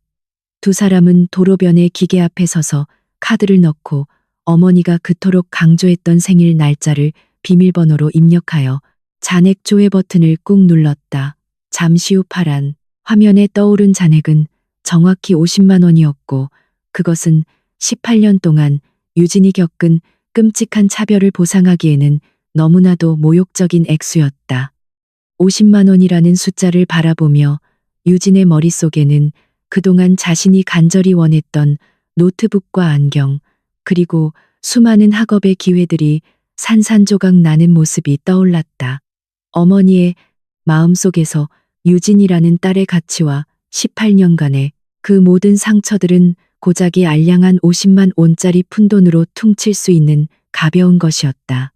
두 사람은 도로변의 기계 앞에 서서 카드를 넣고 어머니가 그토록 강조했던 생일 날짜를 비밀번호로 입력하여 잔액 조회 버튼을 꾹 눌렀다. 잠시 후 파란 화면에 떠오른 잔액은 정확히 50만 원이었고 그것은 18년 동안 유진이 겪은 끔찍한 차별을 보상하기에는 너무나도 모욕적인 액수였다. 50만 원이라는 숫자를 바라보며 유진의 머릿속에는 그동안 자신이 간절히 원했던 노트북과 안경, 그리고 수많은 학업의 기회들이 산산조각 나는 모습이 떠올랐다. 어머니의 마음속에서 유진이라는 딸의 가치와 18년간의 그 모든 상처들은 고작이 알량한 50만 원짜리 푼돈으로 퉁칠 수 있는 가벼운 것이었다.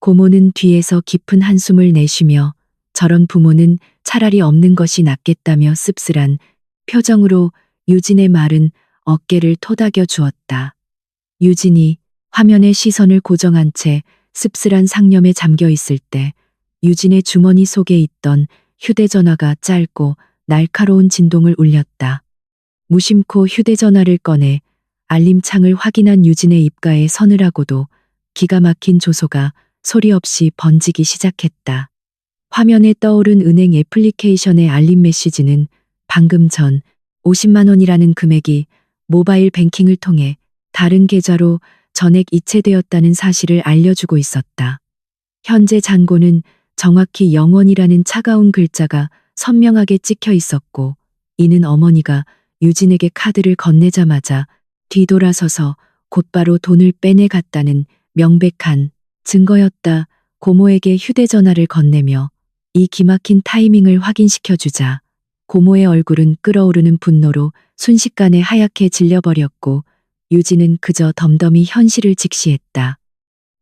고모는 뒤에서 깊은 한숨을 내쉬며 저런 부모는 차라리 없는 것이 낫겠다며 씁쓸한 표정으로 유진의 말은 어깨를 토닥여 주었다. 유진이 화면에 시선을 고정한 채 씁쓸한 상념에 잠겨 있을 때 유진의 주머니 속에 있던 휴대전화가 짧고 날카로운 진동을 울렸다. 무심코 휴대전화를 꺼내 알림창을 확인한 유진의 입가에 서늘하고도 기가 막힌 조소가 소리 없이 번지기 시작했다. 화면에 떠오른 은행 애플리케이션의 알림 메시지는 방금 전 50만 원이라는 금액이 모바일 뱅킹을 통해 다른 계좌로 전액 이체되었다는 사실을 알려주고 있었다. 현재 잔고는 정확히 0원이라는 차가운 글자가 선명하게 찍혀 있었고 이는 어머니가 유진에게 카드를 건네자마자 뒤돌아서서 곧바로 돈을 빼내갔다는 명백한 증거였다. 고모에게 휴대전화를 건네며 이 기막힌 타이밍을 확인시켜주자 고모의 얼굴은 끓어오르는 분노로 순식간에 하얗게 질려버렸고 유진은 그저 덤덤히 현실을 직시했다.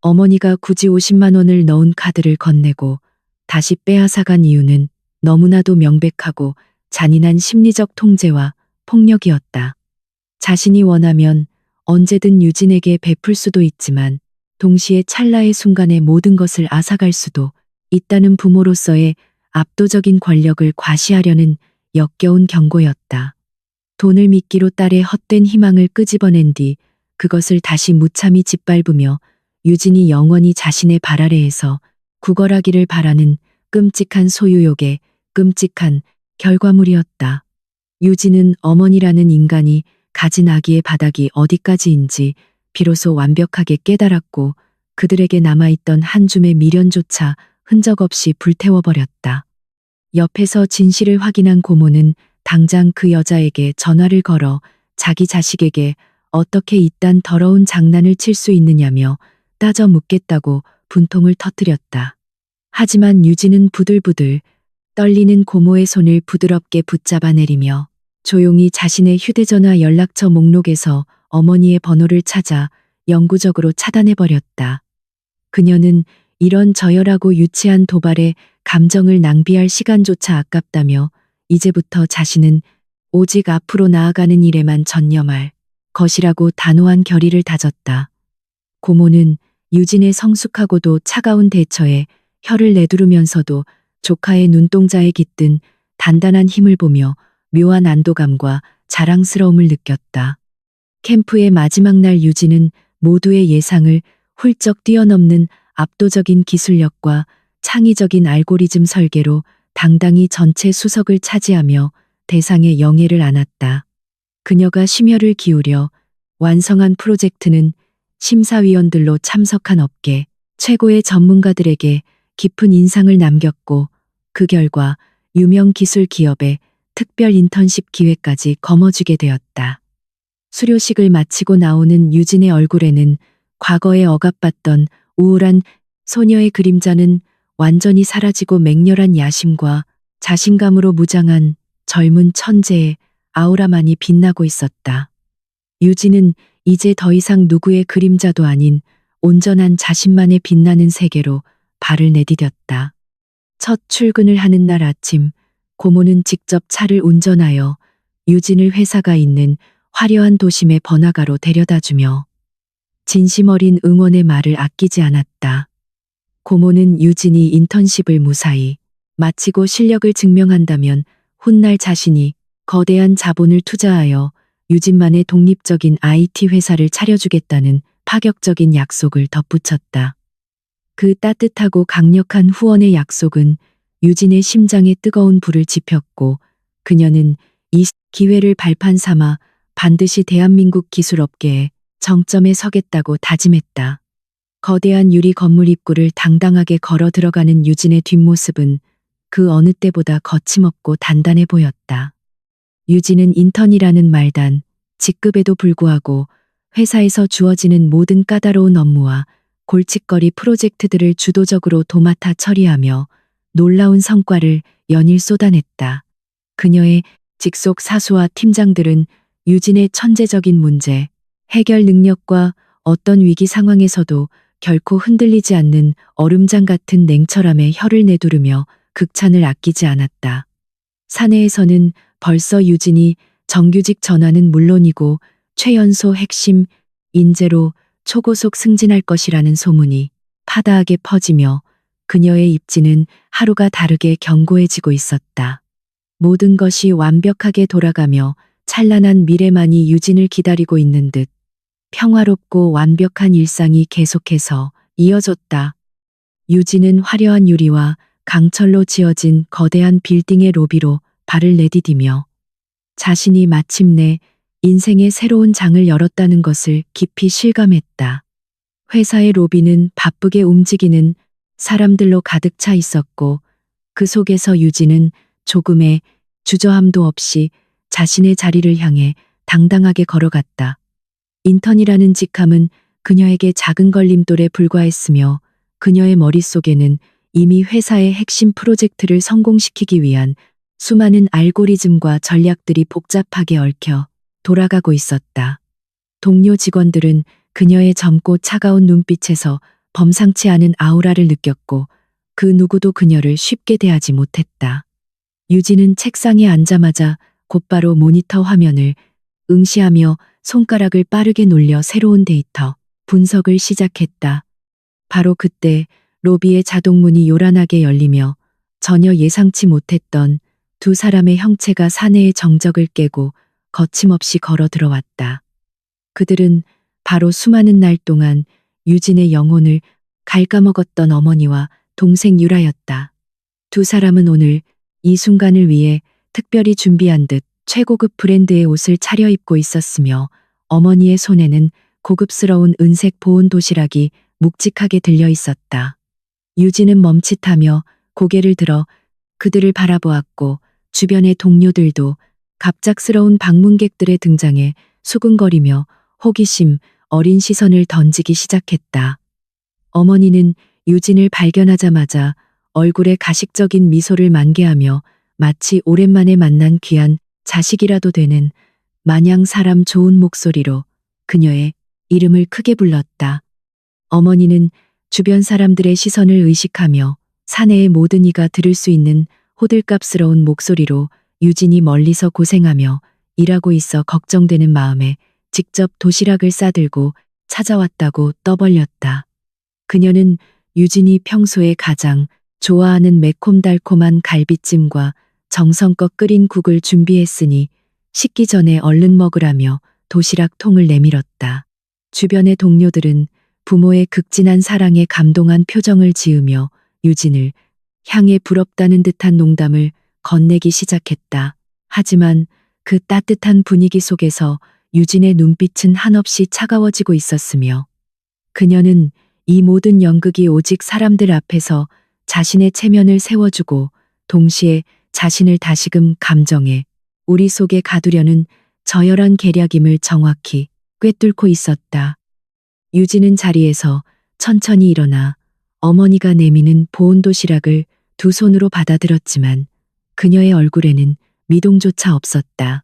어머니가 굳이 50만 원을 넣은 카드를 건네고 다시 빼앗아간 이유는 너무나도 명백하고 잔인한 심리적 통제와 폭력이었다. 자신이 원하면 언제든 유진에게 베풀 수도 있지만 동시에 찰나의 순간에 모든 것을 앗아갈 수도 있다는 부모로서의 압도적인 권력을 과시하려는 역겨운 경고였다. 돈을 미끼로 딸의 헛된 희망을 끄집어낸 뒤 그것을 다시 무참히 짓밟으며 유진이 영원히 자신의 발 아래에서 구걸하기를 바라는 끔찍한 소유욕의 끔찍한 결과물이었다. 유진은 어머니라는 인간이 가진 악의의 바닥이 어디까지인지 비로소 완벽하게 깨달았고 그들에게 남아있던 한 줌의 미련조차 흔적 없이 불태워버렸다. 옆에서 진실을 확인한 고모는 당장 그 여자에게 전화를 걸어 자기 자식에게 어떻게 이딴 더러운 장난을 칠 수 있느냐며 따져 묻겠다고 분통을 터뜨렸다. 하지만 유진은 부들부들 떨리는 고모의 손을 부드럽게 붙잡아 내리며 조용히 자신의 휴대전화 연락처 목록에서 어머니의 번호를 찾아 영구적으로 차단해버렸다. 그녀는 이런 저열하고 유치한 도발에 감정을 낭비할 시간조차 아깝다며 이제부터 자신은 오직 앞으로 나아가는 일에만 전념할 것이라고 단호한 결의를 다졌다. 고모는 유진의 성숙하고도 차가운 대처에 혀를 내두르면서도 조카의 눈동자에 깃든 단단한 힘을 보며 묘한 안도감과 자랑스러움을 느꼈다. 캠프의 마지막 날 유진은 모두의 예상을 훌쩍 뛰어넘는 압도적인 기술력과 창의적인 알고리즘 설계로 당당히 전체 수석을 차지하며 대상의 영예를 안았다. 그녀가 심혈을 기울여 완성한 프로젝트는 심사위원들로 참석한 업계 최고의 전문가들에게 깊은 인상을 남겼고, 그 결과 유명 기술 기업의 특별 인턴십 기회까지 거머쥐게 되었다. 수료식을 마치고 나오는 유진의 얼굴에는 과거에 억압받던 우울한 소녀의 그림자는 완전히 사라지고 맹렬한 야심과 자신감으로 무장한 젊은 천재의 아우라만이 빛나고 있었다. 유진은 이제 더 이상 누구의 그림자도 아닌 온전한 자신만의 빛나는 세계로 발을 내디뎠다. 첫 출근을 하는 날 아침, 고모는 직접 차를 운전하여 유진을 회사가 있는 화려한 도심의 번화가로 데려다주며 진심 어린 응원의 말을 아끼지 않았다. 고모는 유진이 인턴십을 무사히 마치고 실력을 증명한다면 훗날 자신이 거대한 자본을 투자하여 유진만의 독립적인 IT 회사를 차려주겠다는 파격적인 약속을 덧붙였다. 그 따뜻하고 강력한 후원의 약속은 유진의 심장에 뜨거운 불을 지폈고, 그녀는 이 기회를 발판 삼아 반드시 대한민국 기술업계의 정점에 서겠다고 다짐했다. 거대한 유리 건물 입구를 당당하게 걸어 들어가는 유진의 뒷모습은 그 어느 때보다 거침없고 단단해 보였다. 유진은 인턴이라는 말단, 직급에도 불구하고 회사에서 주어지는 모든 까다로운 업무와 골칫거리 프로젝트들을 주도적으로 도맡아 처리하며 놀라운 성과를 연일 쏟아냈다. 그녀의 직속 사수와 팀장들은 유진의 천재적인 문제, 해결 능력과 어떤 위기 상황에서도 결코 흔들리지 않는 얼음장 같은 냉철함에 혀를 내두르며 극찬을 아끼지 않았다. 사내에서는 벌써 유진이 정규직 전환은 물론이고 최연소 핵심 인재로 초고속 승진할 것이라는 소문이 파다하게 퍼지며 그녀의 입지는 하루가 다르게 견고해지고 있었다. 모든 것이 완벽하게 돌아가며 찬란한 미래만이 유진을 기다리고 있는 듯 평화롭고 완벽한 일상이 계속해서 이어졌다. 유진은 화려한 유리와 강철로 지어진 거대한 빌딩의 로비로 발을 내디디며 자신이 마침내 인생의 새로운 장을 열었다는 것을 깊이 실감했다. 회사의 로비는 바쁘게 움직이는 사람들로 가득 차 있었고, 그 속에서 유진은 조금의 주저함도 없이 자신의 자리를 향해 당당하게 걸어갔다. 인턴이라는 직함은 그녀에게 작은 걸림돌에 불과했으며, 그녀의 머릿속에는 이미 회사의 핵심 프로젝트를 성공시키기 위한 수많은 알고리즘과 전략들이 복잡하게 얽혀 돌아가고 있었다. 동료 직원들은 그녀의 젊고 차가운 눈빛에서 범상치 않은 아우라를 느꼈고, 그 누구도 그녀를 쉽게 대하지 못했다. 유진은 책상에 앉자마자 곧바로 모니터 화면을 응시하며 손가락을 빠르게 놀려 새로운 데이터 분석을 시작했다. 바로 그때 로비의 자동문이 요란하게 열리며 전혀 예상치 못했던 두 사람의 형체가 사내의 정적을 깨고 거침없이 걸어 들어왔다. 그들은 바로 수많은 날 동안 유진의 영혼을 갉아먹었던 어머니와 동생 유라였다. 두 사람은 오늘 이 순간을 위해 특별히 준비한 듯 최고급 브랜드의 옷을 차려입고 있었으며, 어머니의 손에는 고급스러운 은색 보온 도시락이 묵직하게 들려 있었다. 유진은 멈칫하며 고개를 들어 그들을 바라보았고, 주변의 동료들도 갑작스러운 방문객들의 등장에 수근거리며 호기심 어린 시선을 던지기 시작했다. 어머니는 유진을 발견하자마자 얼굴에 가식적인 미소를 만개하며 마치 오랜만에 만난 귀한 자식이라도 되는 마냥 사람 좋은 목소리로 그녀의 이름을 크게 불렀다. 어머니는 주변 사람들의 시선을 의식하며 사내의 모든 이가 들을 수 있는 호들갑스러운 목소리로 유진이 멀리서 고생하며 일하고 있어 걱정되는 마음에 직접 도시락을 싸들고 찾아왔다고 떠벌렸다. 그녀는 유진이 평소에 가장 좋아하는 매콤달콤한 갈비찜과 정성껏 끓인 국을 준비했으니 식기 전에 얼른 먹으라며 도시락 통을 내밀었다. 주변의 동료들은 부모의 극진한 사랑에 감동한 표정을 지으며 유진을 향해 부럽다는 듯한 농담을 건네기 시작했다. 하지만 그 따뜻한 분위기 속에서 유진의 눈빛은 한없이 차가워지고 있었으며 그녀는 이 모든 연극이 오직 사람들 앞에서 자신의 체면을 세워주고 동시에 자신을 다시금 감정에 우리 속에 가두려는 저열한 계략임을 정확히 꿰뚫고 있었다. 유진은 자리에서 천천히 일어나 어머니가 내미는 보온 도시락을 두 손으로 받아들었지만 그녀의 얼굴에는 미동조차 없었다.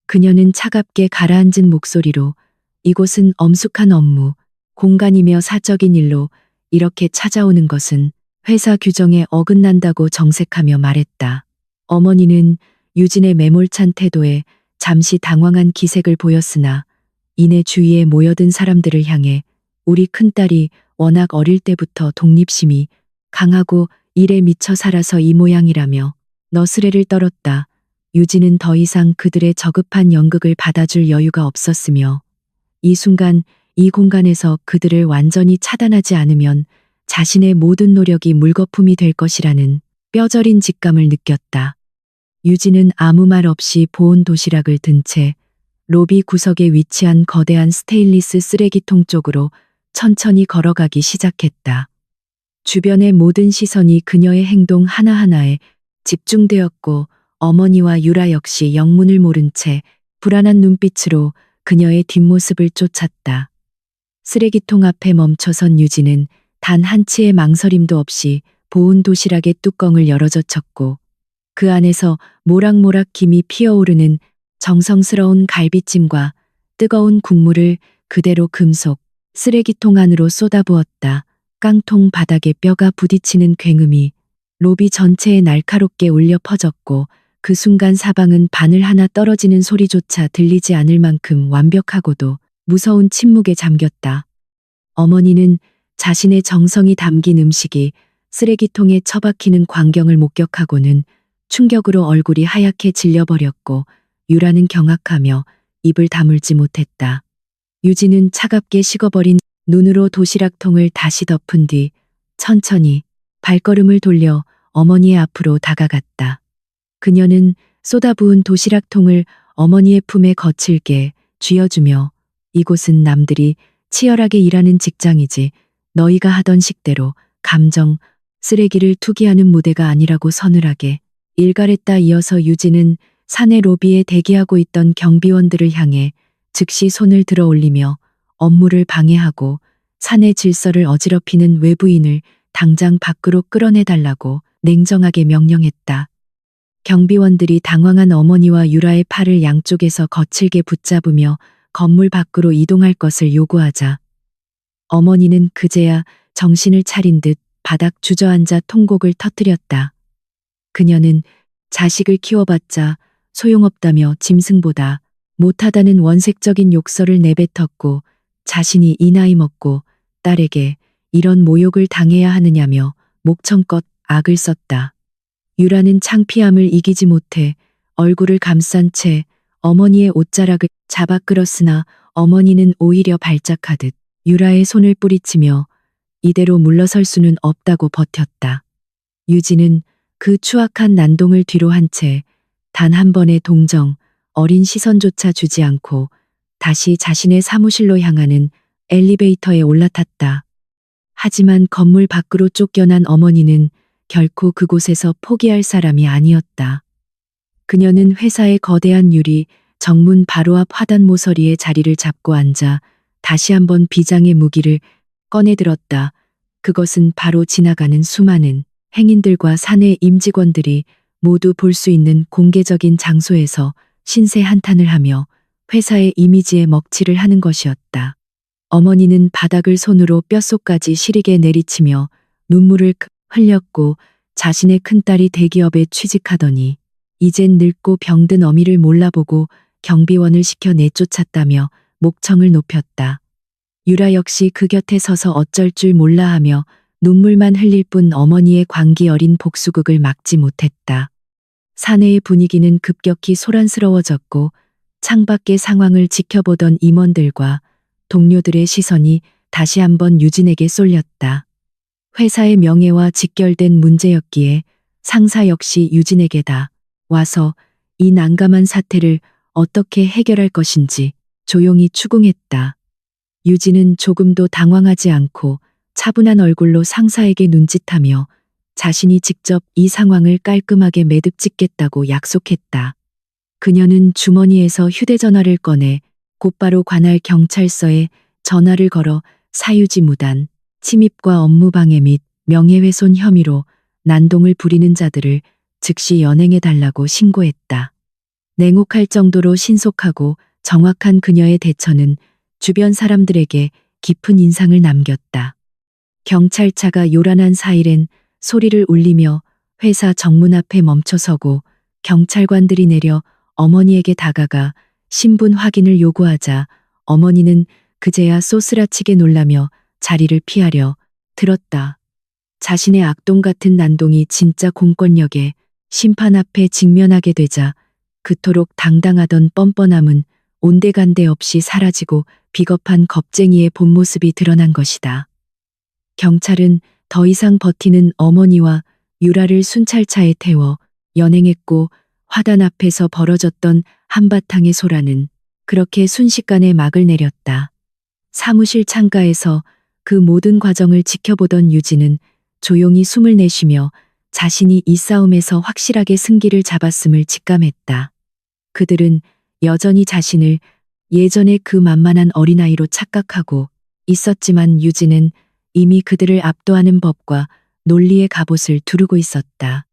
그녀는 차갑게 가라앉은 목소리로 이곳은 엄숙한 업무, 공간이며 사적인 일로 이렇게 찾아오는 것은 회사 규정에 어긋난다고 정색하며 말했다. 어머니는 유진의 매몰찬 태도에 잠시 당황한 기색을 보였으나 이내 주위에 모여든 사람들을 향해 우리 큰딸이 워낙 어릴 때부터 독립심이 강하고 일에 미쳐 살아서 이 모양이라며 너스레를 떨었다. 유진은 더 이상 그들의 저급한 연극을 받아줄 여유가 없었으며 이 순간 이 공간에서 그들을 완전히 차단하지 않으면 자신의 모든 노력이 물거품이 될 것이라는 뼈저린 직감을 느꼈다. 유진은 아무 말 없이 보온 도시락을 든 채 로비 구석에 위치한 거대한 스테인리스 쓰레기통 쪽으로 천천히 걸어가기 시작했다. 주변의 모든 시선이 그녀의 행동 하나하나에 집중되었고 어머니와 유라 역시 영문을 모른 채 불안한 눈빛으로 그녀의 뒷모습을 쫓았다. 쓰레기통 앞에 멈춰선 유진은 단 한치의 망설임도 없이 보온 도시락의 뚜껑을 열어젖혔고 그 안에서 모락모락 김이 피어오르는 정성스러운 갈비찜과 뜨거운 국물을 그대로 금속 쓰레기통 안으로 쏟아부었다. 깡통 바닥에 뼈가 부딪히는 굉음이 로비 전체에 날카롭게 울려 퍼졌고 그 순간 사방은 바늘 하나 떨어지는 소리조차 들리지 않을 만큼 완벽하고도 무서운 침묵에 잠겼다. 어머니는 자신의 정성이 담긴 음식이 쓰레기통에 처박히는 광경을 목격하고는 충격으로 얼굴이 하얗게 질려버렸고 유라는 경악하며 입을 다물지 못했다. 유진은 차갑게 식어버린 눈으로 도시락통을 다시 덮은 뒤 천천히 발걸음을 돌려 어머니의 앞으로 다가갔다. 그녀는 쏟아부은 도시락통을 어머니의 품에 거칠게 쥐어주며 이곳은 남들이 치열하게 일하는 직장이지 너희가 하던 식대로 감정, 쓰레기를 투기하는 무대가 아니라고 서늘하게 일갈했다. 이어서 유진은 사내 로비에 대기하고 있던 경비원들을 향해 즉시 손을 들어 올리며 업무를 방해하고 사내 질서를 어지럽히는 외부인을 당장 밖으로 끌어내달라고 냉정하게 명령했다. 경비원들이 당황한 어머니와 유라의 팔을 양쪽에서 거칠게 붙잡으며 건물 밖으로 이동할 것을 요구하자 어머니는 그제야 정신을 차린 듯 바닥 주저앉아 통곡을 터뜨렸다. 그녀는 자식을 키워봤자 소용없다며 짐승보다 못하다는 원색적인 욕설을 내뱉었고 자신이 이 나이 먹고 딸에게 이런 모욕을 당해야 하느냐며 목청껏 악을 썼다. 유라는 창피함을 이기지 못해 얼굴을 감싼 채 어머니의 옷자락을 잡아 끌었으나 어머니는 오히려 발작하듯 유라의 손을 뿌리치며 이대로 물러설 수는 없다고 버텼다. 유진은 그 추악한 난동을 뒤로 한 채 단 한 번의 동정, 어린 시선조차 주지 않고 다시 자신의 사무실로 향하는 엘리베이터에 올라탔다. 하지만 건물 밖으로 쫓겨난 어머니는 결코 그곳에서 포기할 사람이 아니었다. 그녀는 회사의 거대한 유리 정문 바로 앞 화단 모서리에 자리를 잡고 앉아 다시 한번 비장의 무기를 꺼내들었다. 그것은 바로 지나가는 수많은 행인들과 사내 임직원들이 모두 볼 수 있는 공개적인 장소에서 신세 한탄을 하며 회사의 이미지에 먹칠을 하는 것이었다. 어머니는 바닥을 손으로 뼛속까지 시리게 내리치며 눈물을 흘렸고 자신의 큰딸이 대기업에 취직하더니 이젠 늙고 병든 어미를 몰라보고 경비원을 시켜 내쫓았다며 목청을 높였다. 유라 역시 그 곁에 서서 어쩔 줄 몰라 하며 눈물만 흘릴 뿐 어머니의 광기 어린 복수극을 막지 못했다. 사내의 분위기는 급격히 소란스러워졌고 창밖의 상황을 지켜보던 임원들과 동료들의 시선이 다시 한번 유진에게 쏠렸다. 회사의 명예와 직결된 문제였기에 상사 역시 유진에게다 와서 이 난감한 사태를 어떻게 해결할 것인지 조용히 추궁했다. 유진은 조금도 당황하지 않고 차분한 얼굴로 상사에게 눈짓하며 자신이 직접 이 상황을 깔끔하게 매듭짓겠다고 약속했다. 그녀는 주머니에서 휴대전화를 꺼내 곧바로 관할 경찰서에 전화를 걸어 사유지 무단, 침입과 업무방해 및 명예훼손 혐의로 난동을 부리는 자들을 즉시 연행해달라고 신고했다. 냉혹할 정도로 신속하고 정확한 그녀의 대처는 주변 사람들에게 깊은 인상을 남겼다. 경찰차가 요란한 사이렌 소리를 울리며 회사 정문 앞에 멈춰서고 경찰관들이 내려 어머니에게 다가가 신분 확인을 요구하자 어머니는 그제야 쏘스라치게 놀라며 자리를 피하려 들었다. 자신의 악동 같은 난동이 진짜 공권력에 심판 앞에 직면하게 되자 그토록 당당하던 뻔뻔함은 온데간데 없이 사라지고 비겁한 겁쟁이의 본 모습이 드러난 것이다. 경찰은 더 이상 버티는 어머니와 유라를 순찰차에 태워 연행했고 화단 앞에서 벌어졌던 한바탕의 소란은 그렇게 순식간에 막을 내렸다. 사무실 창가에서 그 모든 과정을 지켜보던 유진은 조용히 숨을 내쉬며 자신이 이 싸움에서 확실하게 승기를 잡았음을 직감했다. 그들은 여전히 자신을 예전의 그 만만한 어린아이로 착각하고 있었지만 유진은 이미 그들을 압도하는 법과 논리의 갑옷을 두르고 있었다.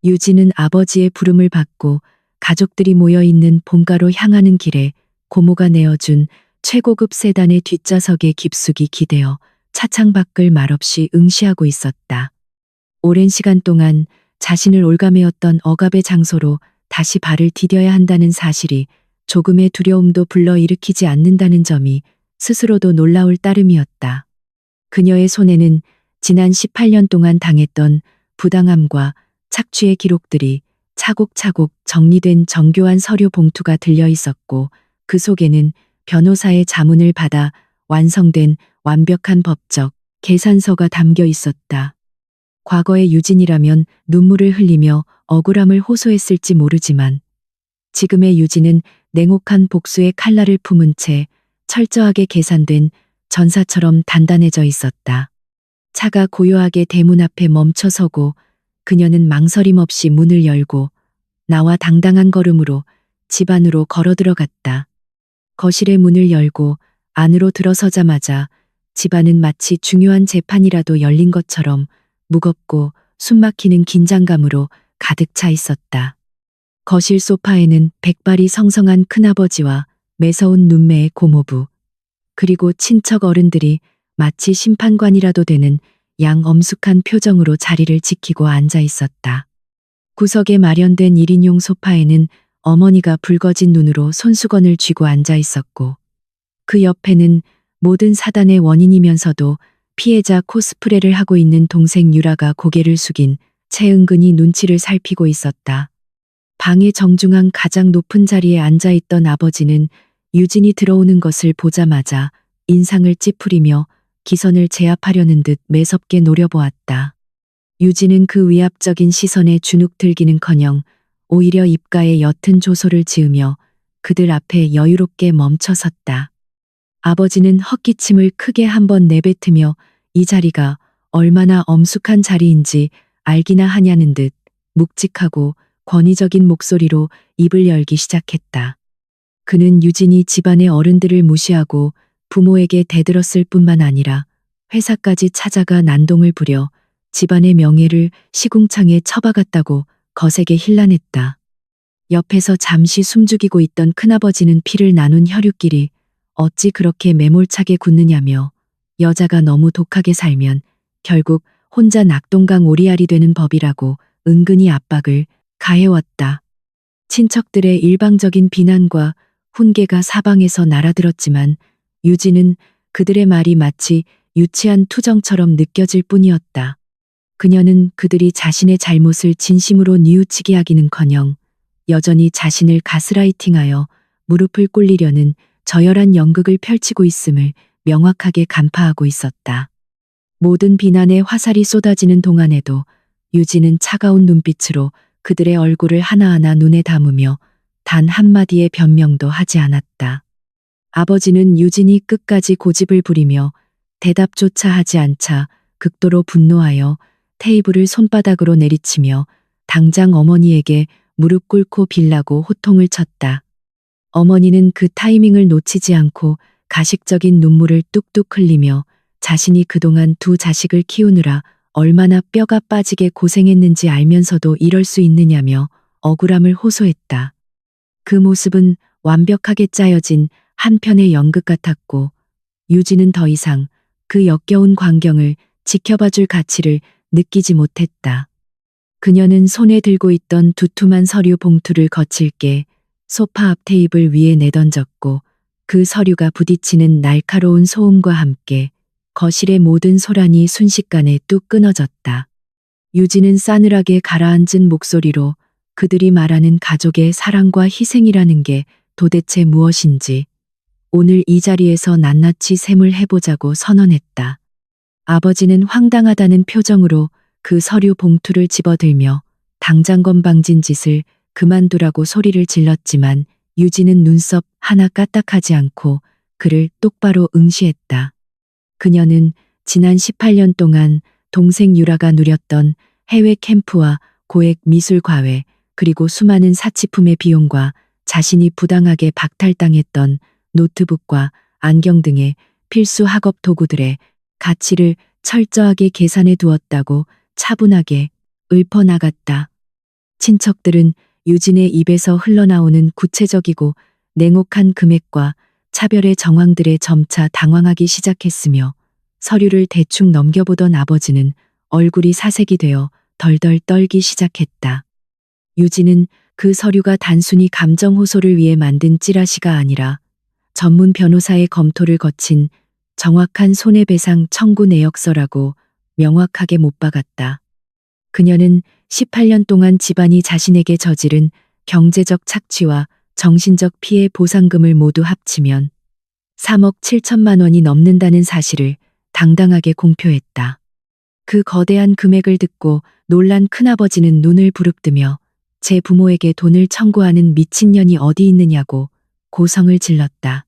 유진은 아버지의 부름을 받고 가족들이 모여있는 본가로 향하는 길에 고모가 내어준 최고급 세단의 뒷좌석에 깊숙이 기대어 차창 밖을 말없이 응시하고 있었다. 오랜 시간 동안 자신을 올가매었던 억압의 장소로 다시 발을 디뎌야 한다는 사실이 조금의 두려움도 불러일으키지 않는다는 점이 스스로도 놀라울 따름이었다. 그녀의 손에는 지난 18년 동안 당했던 부당함과 착취의 기록들이 차곡차곡 정리된 정교한 서류 봉투가 들려 있었고 그 속에는 변호사의 자문을 받아 완성된 완벽한 법적 계산서가 담겨 있었다. 과거의 유진이라면 눈물을 흘리며 억울함을 호소했을지 모르지만 지금의 유진은 냉혹한 복수의 칼날을 품은 채 철저하게 계산된 전사처럼 단단해져 있었다. 차가 고요하게 대문 앞에 멈춰서고 그녀는 망설임 없이 문을 열고 나와 당당한 걸음으로 집 안으로 걸어 들어갔다. 거실의 문을 열고 안으로 들어서자마자 집안은 마치 중요한 재판이라도 열린 것처럼 무겁고 숨막히는 긴장감으로 가득 차 있었다. 거실 소파에는 백발이 성성한 큰아버지와 매서운 눈매의 고모부, 그리고 친척 어른들이 마치 심판관이라도 되는 양엄숙한 표정으로 자리를 지키고 앉아 있었다. 구석에 마련된 1인용 소파에는 어머니가 붉어진 눈으로 손수건을 쥐고 앉아 있었고 그 옆에는 모든 사단의 원인이면서도 피해자 코스프레를 하고 있는 동생 유라가 고개를 숙인 채 은근히 눈치를 살피고 있었다. 방의 정중앙 가장 높은 자리에 앉아 있던 아버지는 유진이 들어오는 것을 보자마자 인상을 찌푸리며 기선을 제압하려는 듯 매섭게 노려보았다. 유진은 그 위압적인 시선에 주눅들기는커녕 오히려 입가에 옅은 조소를 지으며 그들 앞에 여유롭게 멈춰섰다. 아버지는 헛기침을 크게 한번 내뱉으며 이 자리가 얼마나 엄숙한 자리인지 알기나 하냐는 듯 묵직하고 권위적인 목소리로 입을 열기 시작했다. 그는 유진이 집안의 어른들을 무시하고 부모에게 대들었을 뿐만 아니라 회사까지 찾아가 난동을 부려 집안의 명예를 시궁창에 처박았다고 거세게 힐난했다. 옆에서 잠시 숨죽이고 있던 큰아버지는 피를 나눈 혈육끼리 어찌 그렇게 매몰차게 굳느냐며 여자가 너무 독하게 살면 결국 혼자 낙동강 오리알이 되는 법이라고 은근히 압박을 가해왔다. 친척들의 일방적인 비난과 훈계가 사방에서 날아들었지만 유진은 그들의 말이 마치 유치한 투정처럼 느껴질 뿐이었다. 그녀는 그들이 자신의 잘못을 진심으로 뉘우치게 하기는커녕 여전히 자신을 가스라이팅하여 무릎을 꿇리려는 저열한 연극을 펼치고 있음을 명확하게 간파하고 있었다. 모든 비난의 화살이 쏟아지는 동안에도 유진은 차가운 눈빛으로 그들의 얼굴을 하나하나 눈에 담으며 단 한마디의 변명도 하지 않았다. 아버지는 유진이 끝까지 고집을 부리며 대답조차 하지 않자 극도로 분노하여 테이블을 손바닥으로 내리치며 당장 어머니에게 무릎 꿇고 빌라고 호통을 쳤다. 어머니는 그 타이밍을 놓치지 않고 가식적인 눈물을 뚝뚝 흘리며 자신이 그동안 두 자식을 키우느라 얼마나 뼈가 빠지게 고생했는지 알면서도 이럴 수 있느냐며 억울함을 호소했다. 그 모습은 완벽하게 짜여진 한 편의 연극 같았고 유진은 더 이상 그 역겨운 광경을 지켜봐줄 가치를 느끼지 못했다. 그녀는 손에 들고 있던 두툼한 서류 봉투를 거칠게 소파 앞 테이블 위에 내던졌고 그 서류가 부딪히는 날카로운 소음과 함께 거실의 모든 소란이 순식간에 뚝 끊어졌다. 유진은 싸늘하게 가라앉은 목소리로 그들이 말하는 가족의 사랑과 희생이라는 게 도대체 무엇인지 오늘 이 자리에서 낱낱이 셈을 해보자고 선언했다. 아버지는 황당하다는 표정으로 그 서류 봉투를 집어들며 당장 건방진 짓을 그만두라고 소리를 질렀지만 유진은 눈썹 하나 까딱하지 않고 그를 똑바로 응시했다. 그녀는 지난 18년 동안 동생 유라가 누렸던 해외 캠프와 고액 미술 과외 그리고 수많은 사치품의 비용과 자신이 부당하게 박탈당했던 노트북과 안경 등의 필수 학업 도구들의 가치를 철저하게 계산해 두었다고 차분하게 읊어나갔다. 친척들은 유진의 입에서 흘러나오는 구체적이고 냉혹한 금액과 차별의 정황들에 점차 당황하기 시작했으며 서류를 대충 넘겨보던 아버지는 얼굴이 사색이 되어 덜덜 떨기 시작했다. 유진은 그 서류가 단순히 감정 호소를 위해 만든 찌라시가 아니라 전문 변호사의 검토를 거친 정확한 손해배상 청구 내역서라고 명확하게 못 박았다. 그녀는 18년 동안 집안이 자신에게 저지른 경제적 착취와 정신적 피해 보상금을 모두 합치면 3억 7천만 원이 넘는다는 사실을 당당하게 공표했다. 그 거대한 금액을 듣고 놀란 큰아버지는 눈을 부릅뜨며 제 부모에게 돈을 청구하는 미친년이 어디 있느냐고 고성을 질렀다.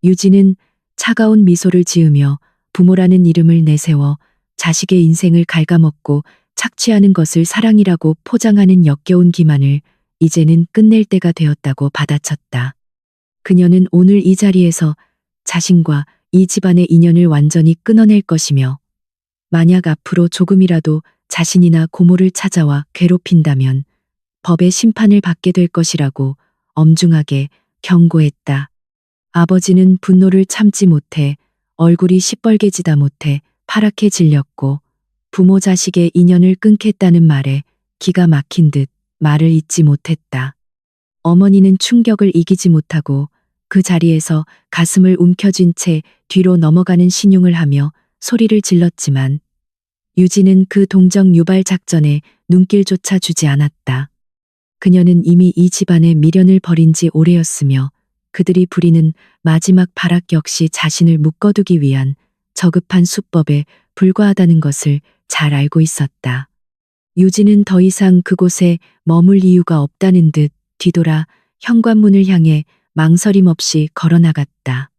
유진은 차가운 미소를 지으며 부모라는 이름을 내세워 자식의 인생을 갉아먹고 착취하는 것을 사랑이라고 포장하는 역겨운 기만을 이제는 끝낼 때가 되었다고 받아쳤다. 그녀는 오늘 이 자리에서 자신과 이 집안의 인연을 완전히 끊어낼 것이며 만약 앞으로 조금이라도 자신이나 고모를 찾아와 괴롭힌다면 법의 심판을 받게 될 것이라고 엄중하게 경고했다. 아버지는 분노를 참지 못해 얼굴이 시뻘개지다 못해 파랗게 질렸고 부모 자식의 인연을 끊겠다는 말에 기가 막힌 듯 말을 잇지 못했다. 어머니는 충격을 이기지 못하고 그 자리에서 가슴을 움켜쥔 채 뒤로 넘어가는 신용을 하며 소리를 질렀지만 유진은 그 동정 유발 작전에 눈길조차 주지 않았다. 그녀는 이미 이 집안의 미련을 버린 지 오래였으며 그들이 부리는 마지막 발악 역시 자신을 묶어두기 위한 저급한 수법에 불과하다는 것을 잘 알고 있었다. 유진은 더 이상 그곳에 머물 이유가 없다는 듯 뒤돌아 현관문을 향해 망설임 없이 걸어나갔다.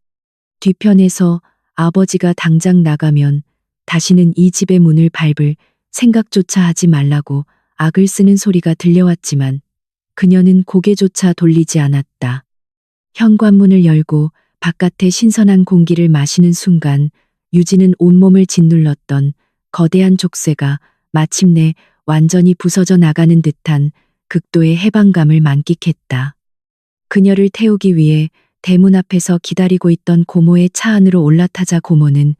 뒤편에서 아버지가 당장 나가면 다시는 이 집의 문을 밟을 생각조차 하지 말라고 악을 쓰는 소리가 들려왔지만 그녀는 고개조차 돌리지 않았다. 현관문을 열고 바깥의 신선한 공기를 마시는 순간 유진은 온몸을 짓눌렀던 거대한 족쇄가 마침내 완전히 부서져 나가는 듯한 극도의 해방감을 만끽했다. 그녀를 태우기 위해 대문 앞에서 기다리고 있던 고모의 차 안으로 올라타자 고모는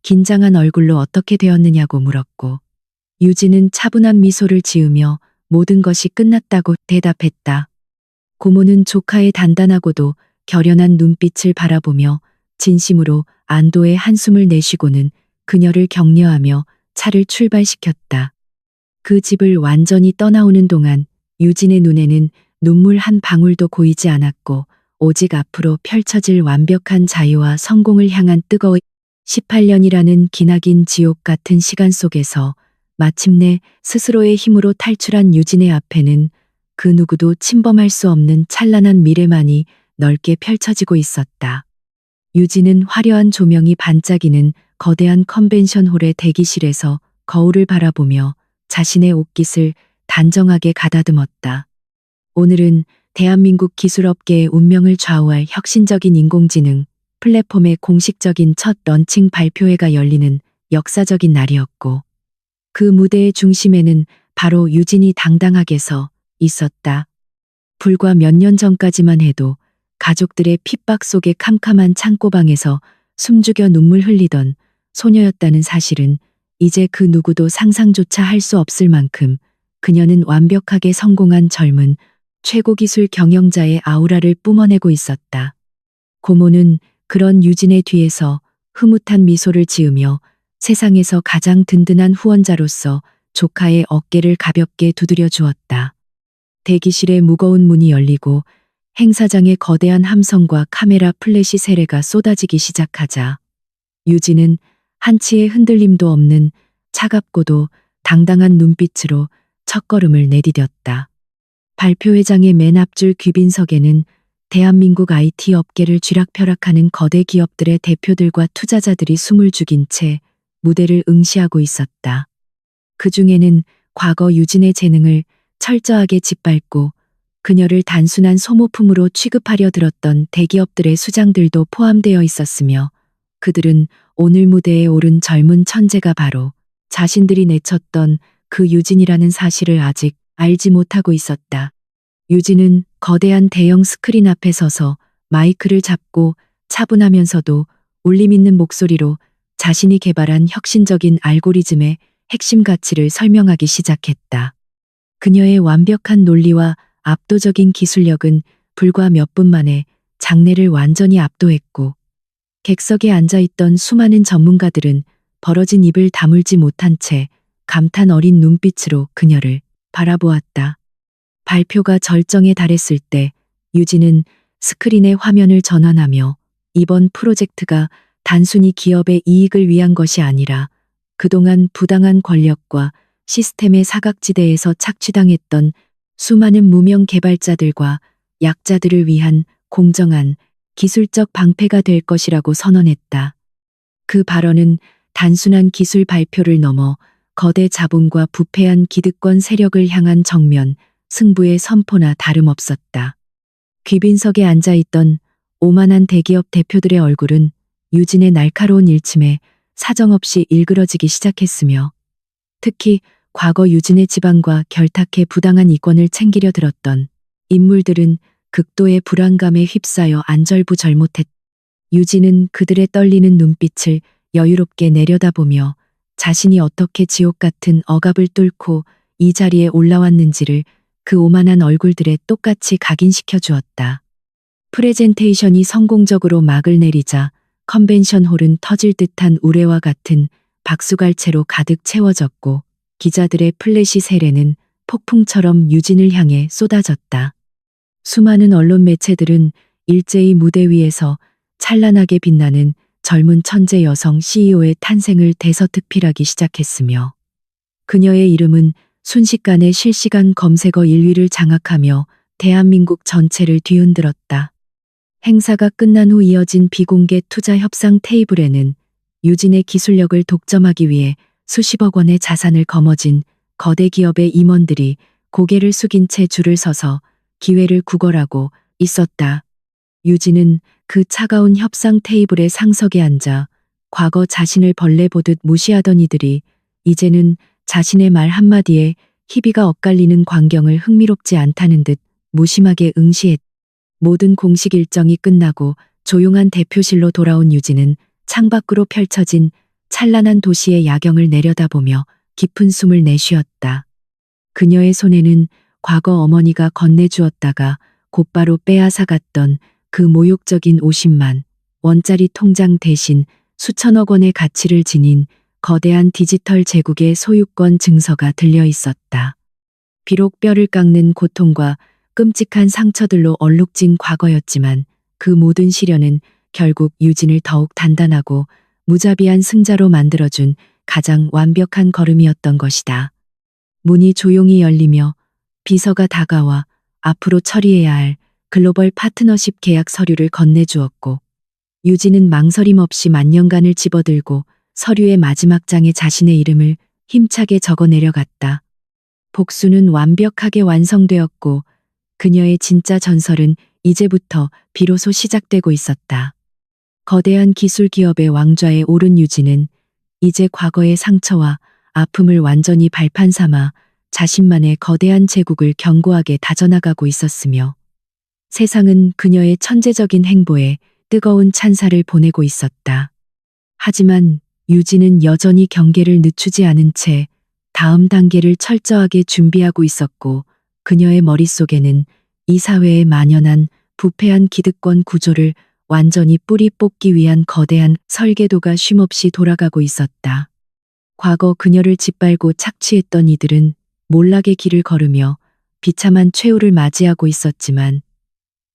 긴장한 얼굴로 어떻게 되었느냐고 물었고 유진은 차분한 미소를 지으며 모든 것이 끝났다고 대답했다. 고모는 조카의 단단하고도 결연한 눈빛을 바라보며 진심으로 안도의 한숨을 내쉬고는 그녀를 격려하며 차를 출발시켰다. 그 집을 완전히 떠나오는 동안 유진의 눈에는 눈물 한 방울도 고이지 않았고 오직 앞으로 펼쳐질 완벽한 자유와 성공을 향한 뜨거운 18년이라는 기나긴 지옥 같은 시간 속에서 마침내 스스로의 힘으로 탈출한 유진의 앞에는 그 누구도 침범할 수 없는 찬란한 미래만이 넓게 펼쳐지고 있었다. 유진은 화려한 조명이 반짝이는 거대한 컨벤션 홀의 대기실에서 거울을 바라보며 자신의 옷깃을 단정하게 가다듬었다. 오늘은 대한민국 기술업계의 운명을 좌우할 혁신적인 인공지능 플랫폼의 공식적인 첫 런칭 발표회가 열리는 역사적인 날이었고, 그 무대의 중심에는 바로 유진이 당당하게 서 있었다. 불과 몇 년 전까지만 해도 가족들의 핍박 속의 캄캄한 창고방에서 숨죽여 눈물 흘리던 소녀였다는 사실은 이제 그 누구도 상상조차 할 수 없을 만큼 그녀는 완벽하게 성공한 젊은 최고 기술 경영자의 아우라를 뿜어내고 있었다. 고모는 그런 유진의 뒤에서 흐뭇한 미소를 지으며 세상에서 가장 든든한 후원자로서 조카의 어깨를 가볍게 두드려 주었다. 대기실의 무거운 문이 열리고 행사장의 거대한 함성과 카메라 플래시 세례가 쏟아지기 시작하자 유진은 한치의 흔들림도 없는 차갑고도 당당한 눈빛으로 첫걸음을 내디뎠다. 발표회장의 맨 앞줄 귀빈석에는 대한민국 IT 업계를 쥐락펴락하는 거대 기업들의 대표들과 투자자들이 숨을 죽인 채 무대를 응시하고 있었다. 그 중에는 과거 유진의 재능을 철저하게 짓밟고 그녀를 단순한 소모품으로 취급하려 들었던 대기업들의 수장들도 포함되어 있었으며, 그들은 오늘 무대에 오른 젊은 천재가 바로 자신들이 내쳤던 그 유진이라는 사실을 아직 알지 못하고 있었다. 유진은 거대한 대형 스크린 앞에 서서 마이크를 잡고 차분하면서도 울림 있는 목소리로 자신이 개발한 혁신적인 알고리즘의 핵심 가치를 설명하기 시작했다. 그녀의 완벽한 논리와 압도적인 기술력은 불과 몇 분 만에 장내를 완전히 압도했고, 객석에 앉아있던 수많은 전문가들은 벌어진 입을 다물지 못한 채 감탄 어린 눈빛으로 그녀를 바라보았다. 발표가 절정에 달했을 때 유진은 스크린에 화면을 전환하며 이번 프로젝트가 단순히 기업의 이익을 위한 것이 아니라 그동안 부당한 권력과 시스템의 사각지대에서 착취당했던 수많은 무명 개발자들과 약자들을 위한 공정한 기술적 방패가 될 것이라고 선언했다. 그 발언은 단순한 기술 발표를 넘어 거대 자본과 부패한 기득권 세력을 향한 정면 승부의 선포나 다름없었다. 귀빈석에 앉아있던 오만한 대기업 대표들의 얼굴은 유진의 날카로운 일침에 사정없이 일그러지기 시작했으며, 특히 과거 유진의 집안과 결탁해 부당한 이권을 챙기려 들었던 인물들은 극도의 불안감에 휩싸여 안절부절못했다. 유진은 그들의 떨리는 눈빛을 여유롭게 내려다보며 자신이 어떻게 지옥 같은 억압을 뚫고 이 자리에 올라왔는지를 그 오만한 얼굴들에 똑같이 각인시켜 주었다. 프레젠테이션이 성공적으로 막을 내리자 컨벤션 홀은 터질 듯한 우레와 같은 박수갈채로 가득 채워졌고, 기자들의 플래시 세례는 폭풍처럼 유진을 향해 쏟아졌다. 수많은 언론 매체들은 일제히 무대 위에서 찬란하게 빛나는 젊은 천재 여성 CEO의 탄생을 대서특필하기 시작했으며, 그녀의 이름은 순식간에 실시간 검색어 1위를 장악하며 대한민국 전체를 뒤흔들었다. 행사가 끝난 후 이어진 비공개 투자 협상 테이블에는 유진의 기술력을 독점하기 위해 수십억 원의 자산을 거머쥔 거대 기업의 임원들이 고개를 숙인 채 줄을 서서 기회를 구걸하고 있었다. 유진은 그 차가운 협상 테이블의 상석에 앉아 과거 자신을 벌레 보듯 무시하던 이들이 이제는 자신의 말 한마디에 희비가 엇갈리는 광경을 흥미롭지 않다는 듯 무심하게 응시했다. 모든 공식 일정이 끝나고 조용한 대표실로 돌아온 유진은 창밖으로 펼쳐진 찬란한 도시의 야경을 내려다보며 깊은 숨을 내쉬었다. 그녀의 손에는 과거 어머니가 건네주었다가 곧바로 빼앗아갔던 그 모욕적인 50만 원짜리 통장 대신 수천억 원의 가치를 지닌 거대한 디지털 제국의 소유권 증서가 들려 있었다. 비록 뼈를 깎는 고통과 끔찍한 상처들로 얼룩진 과거였지만 그 모든 시련은 결국 유진을 더욱 단단하고 무자비한 승자로 만들어준 가장 완벽한 걸음이었던 것이다. 문이 조용히 열리며 비서가 다가와 앞으로 처리해야 할 글로벌 파트너십 계약 서류를 건네주었고, 유진은 망설임 없이 만년간을 집어들고 서류의 마지막 장에 자신의 이름을 힘차게 적어 내려갔다. 복수는 완벽하게 완성되었고 그녀의 진짜 전설은 이제부터 비로소 시작되고 있었다. 거대한 기술 기업의 왕좌에 오른 유진은 이제 과거의 상처와 아픔을 완전히 발판 삼아 자신만의 거대한 제국을 견고하게 다져나가고 있었으며, 세상은 그녀의 천재적인 행보에 뜨거운 찬사를 보내고 있었다. 하지만 유진은 여전히 경계를 늦추지 않은 채 다음 단계를 철저하게 준비하고 있었고, 그녀의 머릿속에는 이 사회에 만연한 부패한 기득권 구조를 완전히 뿌리 뽑기 위한 거대한 설계도가 쉼없이 돌아가고 있었다. 과거 그녀를 짓밟고 착취했던 이들은 몰락의 길을 걸으며 비참한 최후를 맞이하고 있었지만,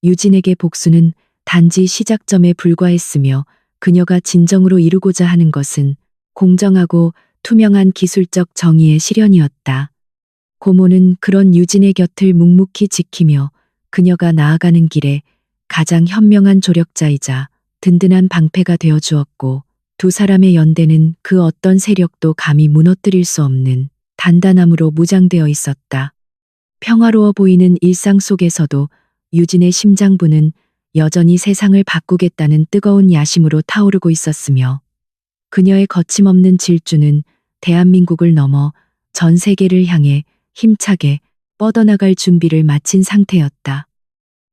유진에게 복수는 단지 시작점에 불과했으며, 그녀가 진정으로 이루고자 하는 것은 공정하고 투명한 기술적 정의의 실현이었다. 고모는 그런 유진의 곁을 묵묵히 지키며 그녀가 나아가는 길에 가장 현명한 조력자이자 든든한 방패가 되어 주었고, 두 사람의 연대는 그 어떤 세력도 감히 무너뜨릴 수 없는 단단함으로 무장되어 있었다. 평화로워 보이는 일상 속에서도 유진의 심장부는 여전히 세상을 바꾸겠다는 뜨거운 야심으로 타오르고 있었으며, 그녀의 거침없는 질주는 대한민국을 넘어 전 세계를 향해 힘차게 뻗어나갈 준비를 마친 상태였다.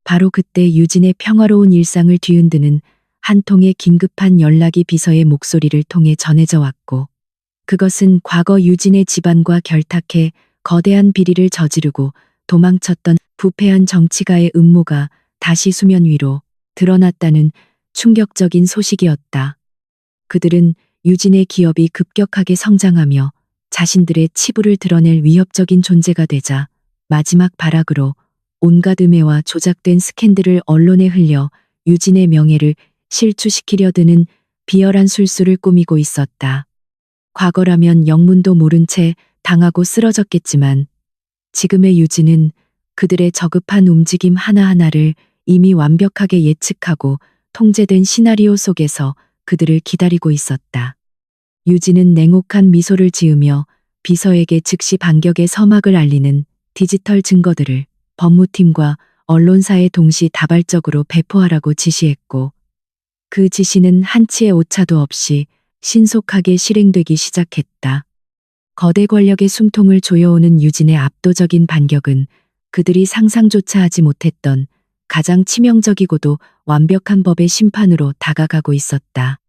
바로 그때 유진의 평화로운 일상을 뒤흔드는 한 통의 긴급한 연락이 비서의 목소리를 통해 전해져 왔고, 그것은 과거 유진의 집안과 결탁해 거대한 비리를 저지르고 도망쳤던 부패한 정치가의 음모가 다시 수면 위로 드러났다는 충격적인 소식이었다. 그들은 유진의 기업이 급격하게 성장하며 자신들의 치부를 드러낼 위협적인 존재가 되자 마지막 발악으로 온갖 음해와 조작된 스캔들을 언론에 흘려 유진의 명예를 실추시키려 드는 비열한 술수를 꾸미고 있었다. 과거라면 영문도 모른 채 당하고 쓰러졌겠지만, 지금의 유진은 그들의 저급한 움직임 하나하나를 이미 완벽하게 예측하고 통제된 시나리오 속에서 그들을 기다리고 있었다. 유진은 냉혹한 미소를 지으며 비서에게 즉시 반격의 서막을 알리는 디지털 증거들을 법무팀과 언론사에 동시다발적으로 배포하라고 지시했고, 그 지시는 한치의 오차도 없이 신속하게 실행되기 시작했다. 거대 권력의 숨통을 조여오는 유진의 압도적인 반격은 그들이 상상조차 하지 못했던 가장 치명적이고도 완벽한 법의 심판으로 다가가고 있었다.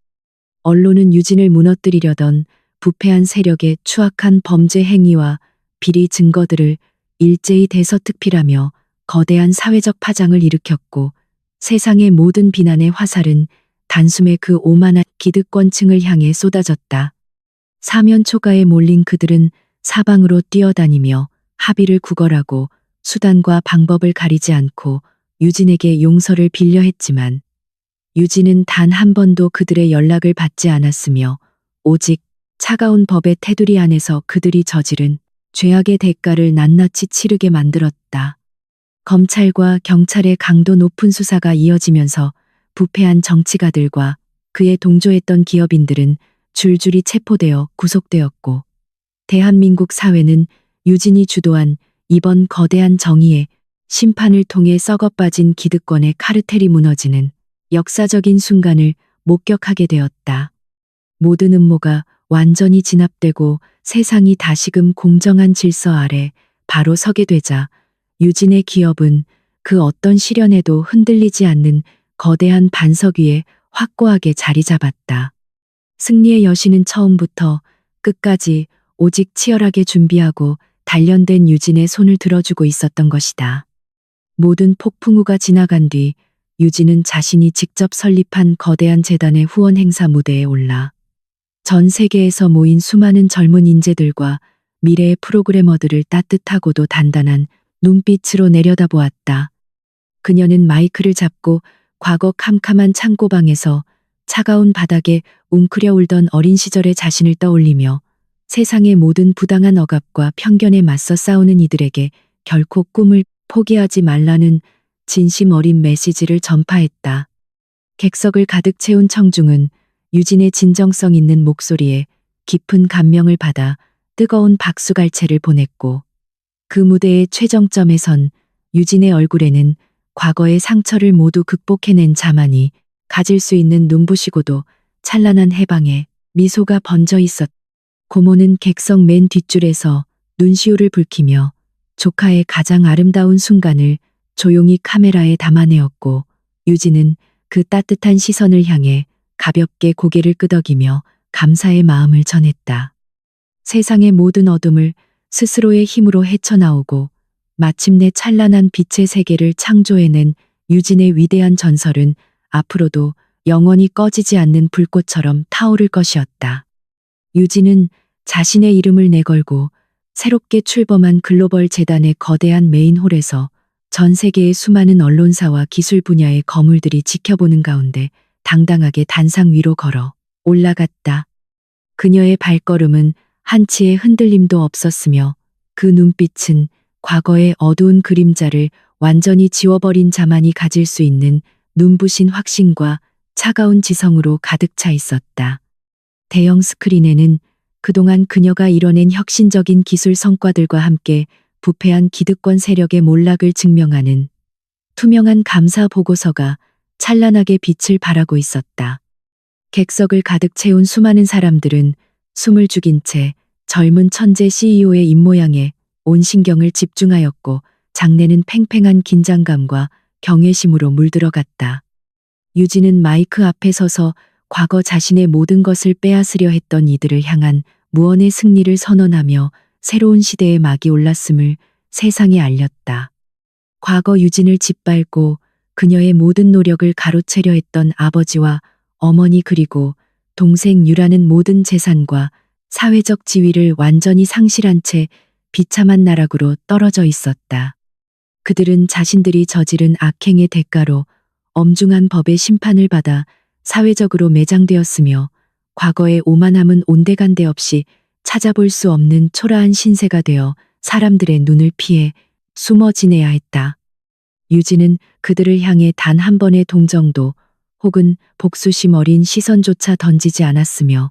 언론은 유진을 무너뜨리려던 부패한 세력의 추악한 범죄 행위와 비리 증거들을 일제히 대서특필하며 거대한 사회적 파장을 일으켰고, 세상의 모든 비난의 화살은 단숨에 그 오만한 기득권층을 향해 쏟아졌다. 사면 초가에 몰린 그들은 사방으로 뛰어다니며 합의를 구걸하고 수단과 방법을 가리지 않고 유진에게 용서를 빌려 했지만, 유진은 단 한 번도 그들의 연락을 받지 않았으며 오직 차가운 법의 테두리 안에서 그들이 저지른 죄악의 대가를 낱낱이 치르게 만들었다. 검찰과 경찰의 강도 높은 수사가 이어지면서 부패한 정치가들과 그에 동조했던 기업인들은 줄줄이 체포되어 구속되었고, 대한민국 사회는 유진이 주도한 이번 거대한 정의의 심판을 통해 썩어빠진 기득권의 카르텔이 무너지는 역사적인 순간을 목격하게 되었다. 모든 음모가 완전히 진압되고 세상이 다시금 공정한 질서 아래 바로 서게 되자 유진의 기업은 그 어떤 시련에도 흔들리지 않는 거대한 반석 위에 확고하게 자리 잡았다. 승리의 여신은 처음부터 끝까지 오직 치열하게 준비하고 단련된 유진의 손을 들어주고 있었던 것이다. 모든 폭풍우가 지나간 뒤 유진은 자신이 직접 설립한 거대한 재단의 후원 행사 무대에 올라 전 세계에서 모인 수많은 젊은 인재들과 미래의 프로그래머들을 따뜻하고도 단단한 눈빛으로 내려다보았다. 그녀는 마이크를 잡고 과거 캄캄한 창고방에서 차가운 바닥에 웅크려 울던 어린 시절의 자신을 떠올리며 세상의 모든 부당한 억압과 편견에 맞서 싸우는 이들에게 결코 꿈을 포기하지 말라는 진심 어린 메시지를 전파했다. 객석을 가득 채운 청중은 유진의 진정성 있는 목소리에 깊은 감명을 받아 뜨거운 박수갈채를 보냈고, 그 무대의 최정점에선 유진의 얼굴에는 과거의 상처를 모두 극복해낸 자만이 가질 수 있는 눈부시고도 찬란한 해방의 미소가 번져 있었다. 고모는 객석 맨 뒷줄에서 눈시울을 붉히며 조카의 가장 아름다운 순간을 조용히 카메라에 담아내었고, 유진은 그 따뜻한 시선을 향해 가볍게 고개를 끄덕이며 감사의 마음을 전했다. 세상의 모든 어둠을 스스로의 힘으로 헤쳐나오고 마침내 찬란한 빛의 세계를 창조해낸 유진의 위대한 전설은 앞으로도 영원히 꺼지지 않는 불꽃처럼 타오를 것이었다. 유진은 자신의 이름을 내걸고 새롭게 출범한 글로벌 재단의 거대한 메인홀에서 전 세계의 수많은 언론사와 기술 분야의 거물들이 지켜보는 가운데 당당하게 단상 위로 걸어 올라갔다. 그녀의 발걸음은 한치의 흔들림도 없었으며 그 눈빛은 과거의 어두운 그림자를 완전히 지워버린 자만이 가질 수 있는 눈부신 확신과 차가운 지성으로 가득 차 있었다. 대형 스크린에는 그동안 그녀가 이뤄낸 혁신적인 기술 성과들과 함께 부패한 기득권 세력의 몰락을 증명하는 투명한 감사 보고서가 찬란하게 빛을 발하고 있었다. 객석을 가득 채운 수많은 사람들은 숨을 죽인 채 젊은 천재 CEO의 입모양에 온 신경을 집중하였고, 장내는 팽팽한 긴장감과 경외심으로 물들어갔다. 유진은 마이크 앞에 서서 과거 자신의 모든 것을 빼앗으려 했던 이들을 향한 무언의 승리를 선언하며 새로운 시대의 막이 올랐음을 세상에 알렸다. 과거 유진을 짓밟고 그녀의 모든 노력을 가로채려 했던 아버지와 어머니, 그리고 동생 유라는 모든 재산과 사회적 지위를 완전히 상실한 채 비참한 나락으로 떨어져 있었다. 그들은 자신들이 저지른 악행의 대가로 엄중한 법의 심판을 받아 사회적으로 매장되었으며, 과거의 오만함은 온데간데 없이 찾아볼 수 없는 초라한 신세가 되어 사람들의 눈을 피해 숨어 지내야 했다. 유진은 그들을 향해 단 한 번의 동정도 혹은 복수심 어린 시선조차 던지지 않았으며,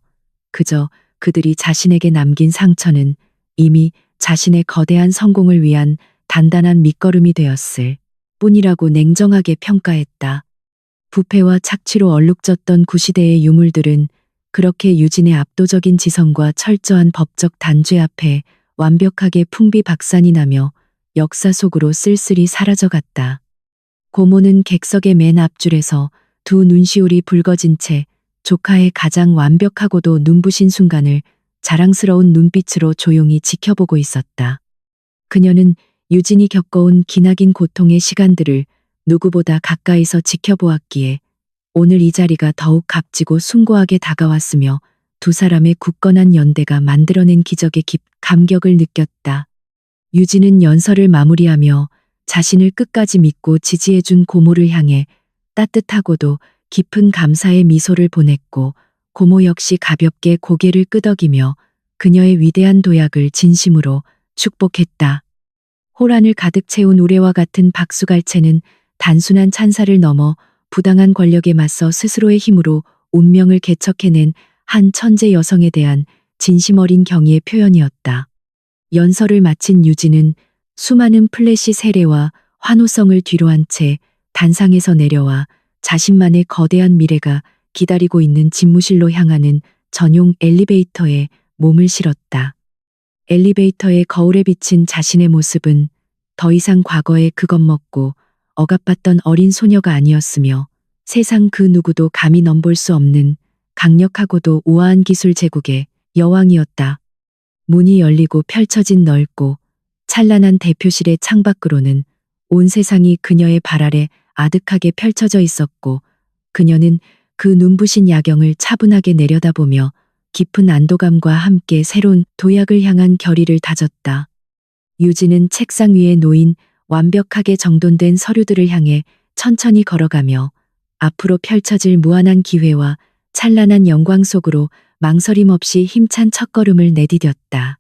그저 그들이 자신에게 남긴 상처는 이미 자신의 거대한 성공을 위한 단단한 밑거름이 되었을 뿐이라고 냉정하게 평가했다. 부패와 착취로 얼룩졌던 구시대의 유물들은 그렇게 유진의 압도적인 지성과 철저한 법적 단죄 앞에 완벽하게 풍비박산이 나며 역사 속으로 쓸쓸히 사라져갔다. 고모는 객석의 맨 앞줄에서 두 눈시울이 붉어진 채 조카의 가장 완벽하고도 눈부신 순간을 자랑스러운 눈빛으로 조용히 지켜보고 있었다. 그녀는 유진이 겪어온 기나긴 고통의 시간들을 누구보다 가까이서 지켜보았기에 오늘 이 자리가 더욱 값지고 숭고하게 다가왔으며, 두 사람의 굳건한 연대가 만들어낸 기적의 감격을 느꼈다. 유진은 연설을 마무리하며 자신을 끝까지 믿고 지지해준 고모를 향해 따뜻하고도 깊은 감사의 미소를 보냈고, 고모 역시 가볍게 고개를 끄덕이며 그녀의 위대한 도약을 진심으로 축복했다. 홀 안을 가득 채운 우레와 같은 박수갈채는 단순한 찬사를 넘어 부당한 권력에 맞서 스스로의 힘으로 운명을 개척해낸 한 천재 여성에 대한 진심 어린 경의의 표현이었다. 연설을 마친 유진은 수많은 플래시 세례와 환호성을 뒤로한 채 단상에서 내려와 자신만의 거대한 미래가 기다리고 있는 집무실로 향하는 전용 엘리베이터에 몸을 실었다. 엘리베이터의 거울에 비친 자신의 모습은 더 이상 과거에 그것먹고 억압받던 어린 소녀가 아니었으며, 세상 그 누구도 감히 넘볼 수 없는 강력하고도 우아한 기술 제국의 여왕이었다. 문이 열리고 펼쳐진 넓고 찬란한 대표실의 창밖으로는 온 세상이 그녀의 발 아래 아득하게 펼쳐져 있었고, 그녀는 그 눈부신 야경을 차분하게 내려다보며 깊은 안도감과 함께 새로운 도약을 향한 결의를 다졌다. 유진은 책상 위에 놓인 완벽하게 정돈된 서류들을 향해 천천히 걸어가며 앞으로 펼쳐질 무한한 기회와 찬란한 영광 속으로 망설임 없이 힘찬 첫걸음을 내디뎠다.